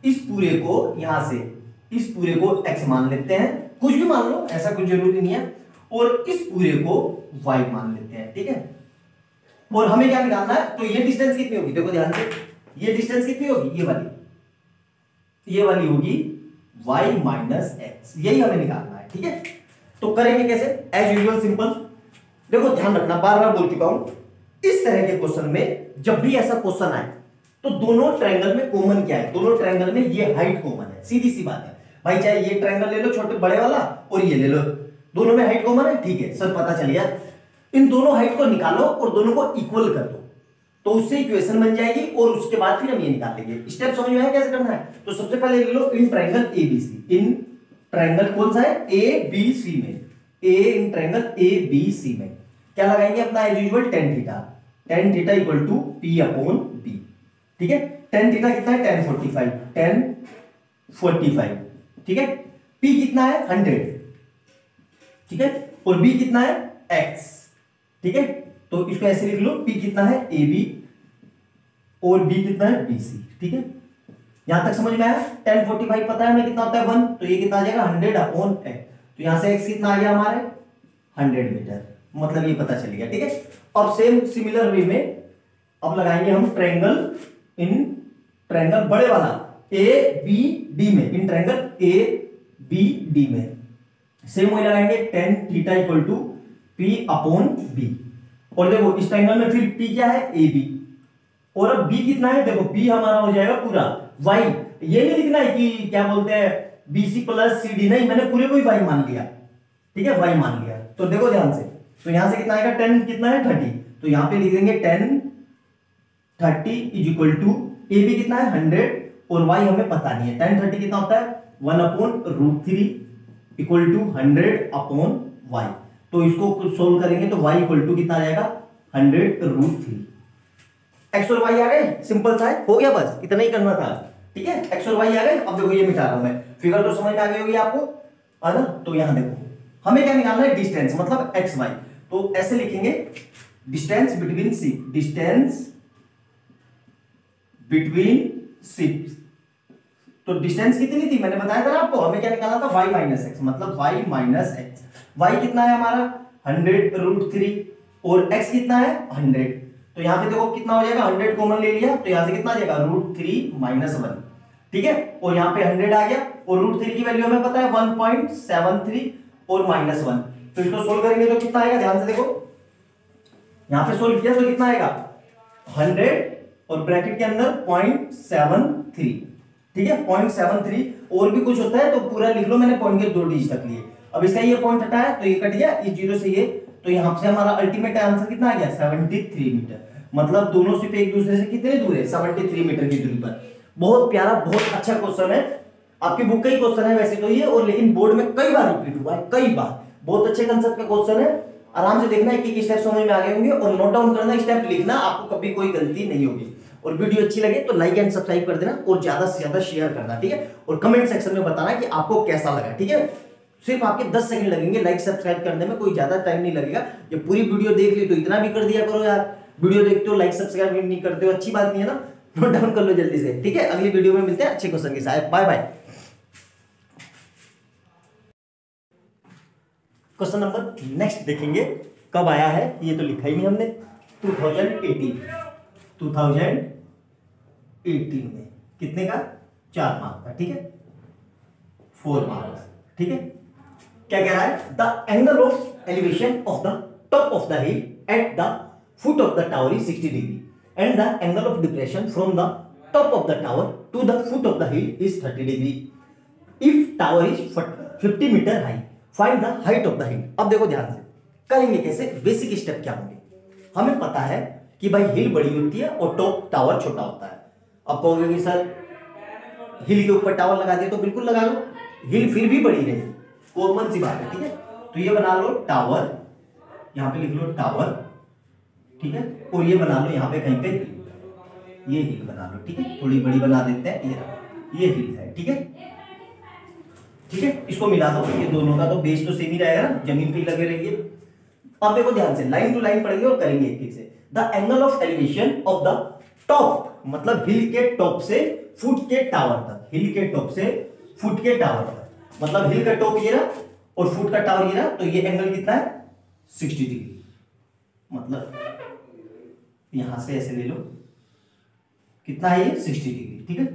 इस पूरे को यहां से इस पूरे को x मान लेते हैं, कुछ भी मान लो, ऐसा कुछ जरूरी नहीं है, और इस पूरे को y मान लेते हैं, ठीक है। और हमें क्या निकालना है, तो ये डिस्टेंस कितनी होगी, देखो ध्यान से, ये डिस्टेंस कितनी होगी, ये वाली होगी y माइनस एक्स, यही हमें निकालना है, ठीक है। तो करेंगे कैसे, एज यूजुअल सिंपल। देखो ध्यान रखना, बार बार बोल चुका हूं, इस तरह के क्वेश्चन में जब भी ऐसा क्वेश्चन आए तो दोनों ट्रायंगल में कॉमन क्या है, दोनों ट्रायंगल में ये हाइट कॉमन है, सीधी सी बात है भाई। चाहे ये ट्रायंगल ले लो छोटे बड़े वाला और ये ले लो, दोनों में हाइट कॉमन है, ठीक है सर, पता चल गया। इन दोनों हाइट को निकालो और दोनों को इक्वल कर दो, तो उससे इक्वेशन बन जाएगी, और उसके बाद फिर हम ये निकाल लेंगे। स्टेप समझ में आया कैसे करना है। तो सबसे पहले ले लो in triangle ABC, in triangle कौन सा है, ए बी सी में, इन ट्रायंगल ए बी सी में क्या लगाएंगे अपना as usual tan theta, tan theta equal to p upon b, ठीक है। tan थीटा कितना है, tan 45, ठीक है। p कितना है 100, ठीक है, और b कितना है x, ठीक है। तो इसको ऐसे लिख लो, p कितना है ab और b कितना है bc, ठीक है। यहां तक समझ में आया। tan 45 पता है हमें कितना होता है 1, तो ये कितना आ जाएगा 100 अपॉन x, तो यहां से x कितना आ गया हमारे 100 मीटर, मतलब ये पता चल गया, ठीक है। अब सेम सिमिलर वे में अब लगाएंगे हम ट्रायंगल, इन ट्रायंगल बड़े वाला ए बी डी में, in triangle A B D में सेम वही लगाएंगे tan theta equal to p upon b। और देखो इस ट्रायंगल में फिर p क्या है ए बी, और अब b कितना है, देखो p हमारा हो जाएगा पूरा y, ये नहीं लिखना है कि क्या बोलते हैं bc प्लस cd, नहीं, मैंने पूरे को ही y मान लिया, ठीक है, y मान लिया। तो देखो ध्यान से, तो यहां से कितना आएगा, tan कितना है 30, तो यहां पे लिख देंगे tan 30 is equal to A B कितना है 100, और y हमें पता नहीं है, tan 30 कितना होता है 1 upon √3 equal to 100 upon y। तो इसको सोल्व करेंगे तो y इक्वल टू कितना आ जाएगा 100 √3। x और y आ गए, सिंपल सा है, हो गया, बस इतना ही करना था। ठीक है, एक्स और वाई आ गए। अब देखो ये मिटा रहा हूं मैं, फिगर तो समझ में आ गई होगी आपको, है ना। तो यहां देखो हमें क्या निकालना है, डिस्टेंस मतलब एक्स वाई। तो ऐसे लिखेंगे distance between sea, distance between ships. तो डिस्टेंस कितनी थी मैंने बताया था ना आपको, हमें क्या निकालना था, y माइनस एक्स, मतलब y माइनस एक्स। वाई कितना है हमारा 100√3 और x कितना है 100। तो यहां पे देखो कितना हो जाएगा, 100 कॉमन ले लिया तो यहां से कितना आ जाएगा √3 माइनस 1, ठीक है। और यहां पे 100 आ गया और √3 की वैल्यू हमें पता है 1.73 और -1। तो इसको सोल्व करेंगे तो कितना आएगा, ध्यान से देखो, यहां पे सोल्व किया तो कितना आएगा 100 और ब्रैकेट के अंदर 0.73, ठीक है 0.73। और भी कुछ होता है तो पूरा लिख लो, मैंने पॉइंट के 2 डिजिट तक लिए। अब इसका ये पॉइंट हटाया तो ये कट गया, इस जीरो से ये, तो यहां से हमारा अल्टीमेट आंसर कितना आ गया 73 मीटर। मतलब दोनों शिप एक दूसरे से कितने दूर है, 73 मीटर की दूरी पर। बहुत प्यारा, बहुत अच्छा क्वेश्चन है, आपकी बुक का ही क्वेश्चन है वैसे तो ये, और लेकिन बोर्ड में कई बार रिपीट हुआ है, कई बार। बहुत अच्छे कंसेप्ट का क्वेश्चन है, आराम से देखना, एक एक स्टेप समझ में आ गए होंगे और नोट डाउन करना, स्टेप लिखना, आपको कभी कोई गलती नहीं होगी। और वीडियो अच्छी लगे तो लाइक एंड सब्सक्राइब कर देना और ज्यादा से ज्यादा शेयर करना, ठीक है। और कमेंट सेक्शन में बताना कि आपको कैसा लगा, ठीक है। सिर्फ आपके 10 सेकंड लगेंगे लाइक सब्सक्राइब करने में, कोई ज्यादा टाइम नहीं लगेगा। ये पूरी वीडियो देख ली तो इतना भी कर दिया करो यार, वीडियो देखते हो लाइक सब्सक्राइब नहीं करते हो, अच्छी बात नहीं है ना। नोट डाउन कर लो जल्दी से, ठीक है। अगली वीडियो में मिलते हैं अच्छे क्वेश्चन के साथ, bye bye. Question number next देखेंगे, कब आया है ये तो लिखा ही नहीं हमने, 2018 में, कितने का 4 मार्क का, ठीक है 4 मार्क्स, ठीक है। क्या कह रहा है, the angle of elevation of the top of the hill at the foot of the tower is 60 degree and the angle of depression from the top of the tower to the foot of the hill is 30 degree if tower is 50 metre high, find the height of the hill. अब देखो ध्यान से करेंगे कैसे, बेसिक स्टेप क्या होंगे। हमें पता है कि भाई हिल बड़ी होती है और टॉप टावर छोटा होता है। अब कहोगे कि सर हिल के ऊपर टावर लगा दिया, तो बिल्कुल लगा लो, हिल फिर भी बड़ी रहेगी, कॉमन सी बात है, ठीक है। तो ये बना लो टावर, यहां पे लिख लो टावर, ठीक है। और ये बना लो यहां पे कहीं पे ये हिल बना लो, ठीक है। थोड़ी बड़ी बना देते हैं, ये हिल है, ठीक है, ठीक है। इसको मिला दो, ये दोनों का तो बेस तो सेम ही रहेगा ना, जमीन पे ही लगे रहेंगे। अब देखो ध्यान से लाइन टू लाइन पढ़ेंगे और करेंगे एक एक से। The angle of elevation of the top, मतलब हिल के टॉप से फुट के टावर तक, हिल के टॉप से फुट के टावर तक, मतलब हिल का टॉप ये रहा और फुट का टावर ये रहा, तो ये एंगल कितना है 60 डिग्री। मतलब यहां से ऐसे ले लो, कितना है ये 60 डिग्री, ठीक है।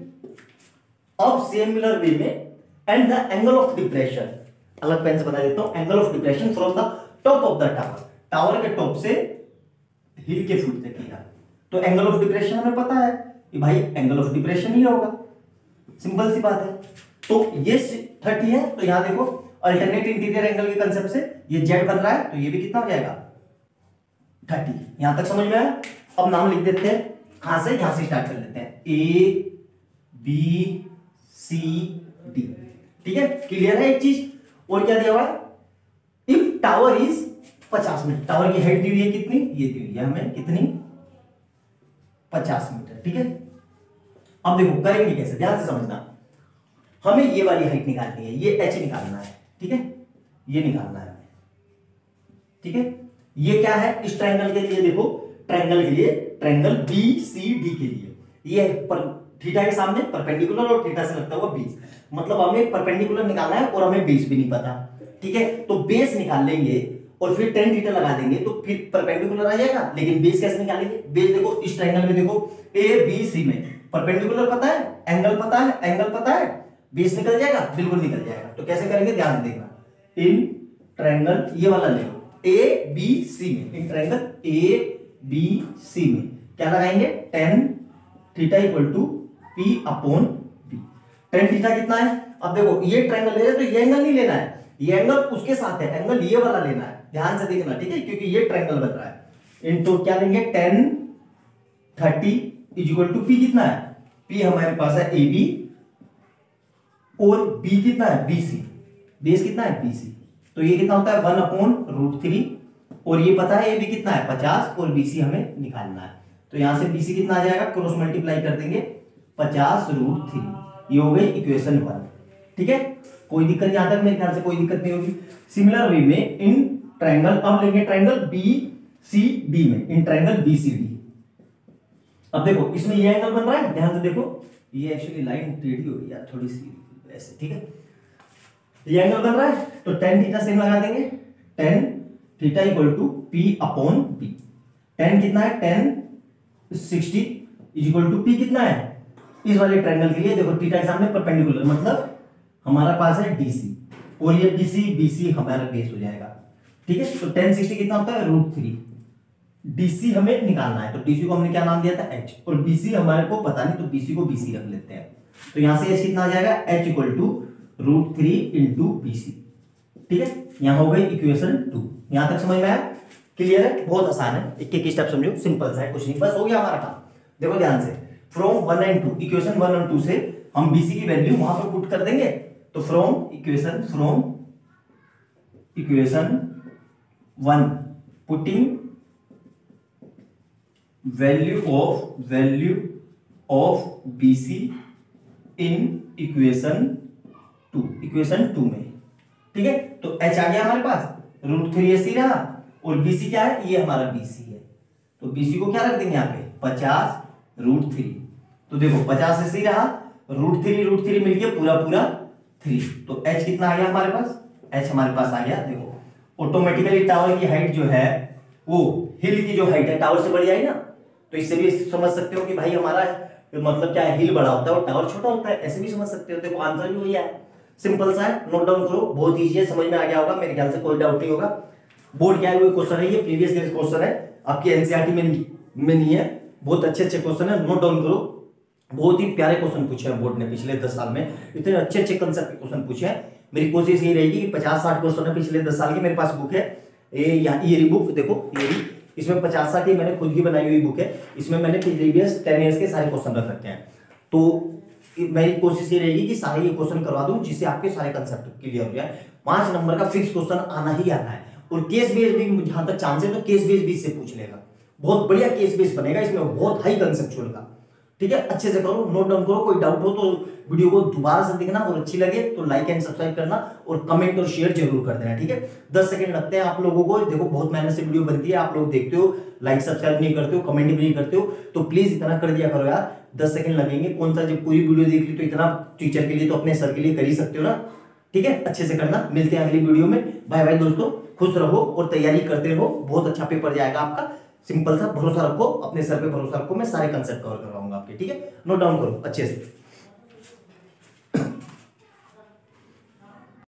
अब सिमिलर वे में and the angle of depression, अलग पेन से बता देता हूं, angle of depression from the top of the tower, tower के टॉप से हिल के फुट तक किया। तो एंगल ऑफ डिप्रेशन हमें पता है कि भाई एंगल ऑफ डिप्रेशन ही होगा, सिंपल सी बात है। तो ये 30 है, तो यहां देखो अल्टरनेट इंटीरियर एंगल के कंसेप्ट से ये जेड बन रहा है, तो ये भी कितना हो जाएगा 30। यहां तक समझ में आया। अब नाम लिख देते हैं, कहां से, यहां से स्टार्ट कर लेते हैं, ए बी सी डी, ठीक है। क्लियर है एक चीज, और क्या दिया हुआ है, if tower is 50 metre, tower की हाइट दी हुई है कितनी, ये दी हुई है हमें कितनी 50 मीटर, ठीक है। अब देखो करेंगे कैसे, ध्यान से समझना, हमें ये वाली हाइट निकालनी है, ये एच निकालना है, ठीक है, ये निकालना है, ठीक है। ये क्या है, इस ट्रायंगल के लिए देखो, ट्रायंगल के लिए, ट्रायंगल बी सी डी के लिए, ये पर थीटा के सामने परपेंडिकुलर और थीटा से लगता हुआ बेस, मतलब हमें परपेंडिकुलर निकालना है और हमें बेस भी नहीं पता, ठीक है। तो बेस निकाल लेंगे और फिर tan थीटा लगा देंगे तो फिर परपेंडिकुलर आ जाएगा। लेकिन बेस कैसे निकालेंगे, बेस देखो इस ट्रायंगल में देखो ए बी सी में परपेंडिकुलर पता है, एंगल पता है, एंगल पता है, बेस निकल जाएगा, बिल्कुल निकल जाएगा। तो कैसे करेंगे, ध्यान से देखना, इन ट्रायंगल ये वाला ले लो ए बी सी में, इन ट्रायंगल ए बी सी में क्या लगाएंगे, tan theta equal to P upon B। tan theta कितना है, अब देखो ये ट्रायंगल ले रहे तो ये एंगल नहीं लेना है, ये एंगल उसके साथ है, एंगल ये वाला लेना है, ध्यान से देखना, ठीक है, क्योंकि ये ट्रायंगल बन रहा है। इनटू क्या लेंगे, tan 30 is equal to P कितना है, P हमारे पास है AB और B कितना है BC, बेस कितना है BC, तो ये कितना होता है 1 अपॉन √3 और ये पता है AB कितना है 50 और BC हमें निकालना है। तो यहां से BC कितना आ जाएगा, क्रॉस मल्टीप्लाई कर देंगे 50√3, ये हो गई इक्वेशन 1। ठीक है, कोई दिक्कत यहां तक मेरे ख्याल से कोई दिक्कत नहीं होगी। सिमिलर वे में इन ट्रायंगल, अब लेंगे ट्रायंगल BCD में, इन ट्रायंगल BCD। अब देखो इसमें ये एंगल बन रहा है, ध्यान से देखो, ये एक्चुअली लाइन टेढ़ी हो गई यार थोड़ी सी ऐसे, ठीक है, ये एंगल बन रहा है तो tan थीटा सेम लगा देंगे, tan theta equal to P/B। tan कितना है, tan 60 इक्वल टू P कितना है, इस वाले ट्रायंगल के लिए देखो थीटा के सामने परपेंडिकुलर, मतलब हमारा पास है DC और ये BC हमारा बेस हो जाएगा। ठीक है, तो tan 60 कितना होता है, √3। DC हमें निकालना है तो DC को हमने क्या नाम दिया था, H, और BC हमारे को पता नहीं तो BC को BC रख लेते हैं। तो यहां से H कितना आ जाएगा, H equal to √3 into BC। ठीक है, यहां हो गई इक्वेशन 2। यहां तक समझ में आया, क्लियर है, बहुत आसान है, एक एक स्टेप समझो, सिंपल सा है, कुछ नहीं, बस हो गया हमारा काम। देखो ध्यान से, फ्रॉम 1 एंड 2, इक्वेशन 1 और 2 से हम BC की वैल्यू वहां पर पुट कर देंगे। तो from equation 1 putting value of BC in equation 2 में। ठीक है, तो H आ गया हमारे पास, √3 ऐसी रहा, और BC क्या है, ये हमारा BC है, तो BC को क्या रख देंगे यहाँ पे, 50√3। तो देखो 50 ऐसी रहा, √3 मिलके पूरा 3, तो H कितना आ गया हमारे पास, H हमारे पास आ गया। देखो ऑटोमेटिकली टावर की हाइट जो है वो हिल की जो हाइट है टावर से बढ़ जाएगी ना, तो इससे भी समझ सकते हो कि भाई हमारा मतलब क्या है, हिल बड़ा होता है और टावर छोटा होता है, ऐसे भी समझ सकते हो। देखो आंसर भी वही है, सिंपल सा है, नोट डाउन करो, बहुत इजी है, समझ में आ गया होगा मेरे ख्याल से, कोई डाउट नहीं होगा। बोर्ड क्या है, वो क्वेश्चन है, ये प्रीवियस ईयर क्वेश्चन है, आपकी एनसीईआरटी में नहीं है, बहुत अच्छे क्वेश्चन है, नोट डाउन करो। बहुत ही प्यारे क्वेश्चन पूछे हैं बोर्ड ने पिछले 10 साल में, इतने अच्छे कंसेप्ट के क्वेश्चन पूछे हैं। मेरी कोशिश ये रहेगी कि 50-60 क्वेश्चन है पिछले 10 साल की, मेरे पास बुक है ये बुक, देखो ये इसमें 50-60 मैंने खुद की बनाई हुई बुक है, इसमें मैंने प्रीवियस 10 ईयर्स के सारे क्वेश्चन रख रखे हैं। तो मेरी कोशिश ये रहेगी कि सारे ये क्वेश्चन करवा दूं जिससे आपके सारे कंसेप्ट क्लियर हो जाए। 5 नंबर का फिक्स क्वेश्चन आना ही आना है, और केस बेस भी जहां तक चांस है तो केस बेस भी इससे पूछ लेगा, बहुत बढ़िया केस बेस बनेगा इसमें, बहुत हाई कंसेप्चुअल का। ठीक है, अच्छे से करो, नोट डाउन करो, कोई डाउट हो तो वीडियो को दोबारा से देखना, और अच्छी लगे तो लाइक एंड सब्सक्राइब करना, और कमेंट और शेयर जरूर कर देना। ठीक है, 10 सेकंड लगते हैं आप लोगों को, देखो बहुत मेहनत से वीडियो बनती है, आप लोग देखते हो, लाइक सब्सक्राइब नहीं करते हो, कमेंट भी नहीं करते हो, तो प्लीज इतना कर दिया करो यार, 10 सेकंड लगेंगे, कौन सा, जब पूरी वीडियो देख ली तो इतना टीचर के लिए तो अपने सर के लिए कर ही सकते हो ना। ठीक है, अच्छे से करना, मिलते हैं अगली वीडियो में, बाय बाय दोस्तों, खुश रहो और तैयारी करते रहो, बहुत अच्छा पेपर जाएगा आपका, सिंपल सा, भरोसा रखो अपने सर पे, भरोसा रखो, मैं सारे कंसेप्ट कवर करवाऊंगा आपके। ठीक है, नोट डाउन करो अच्छे से।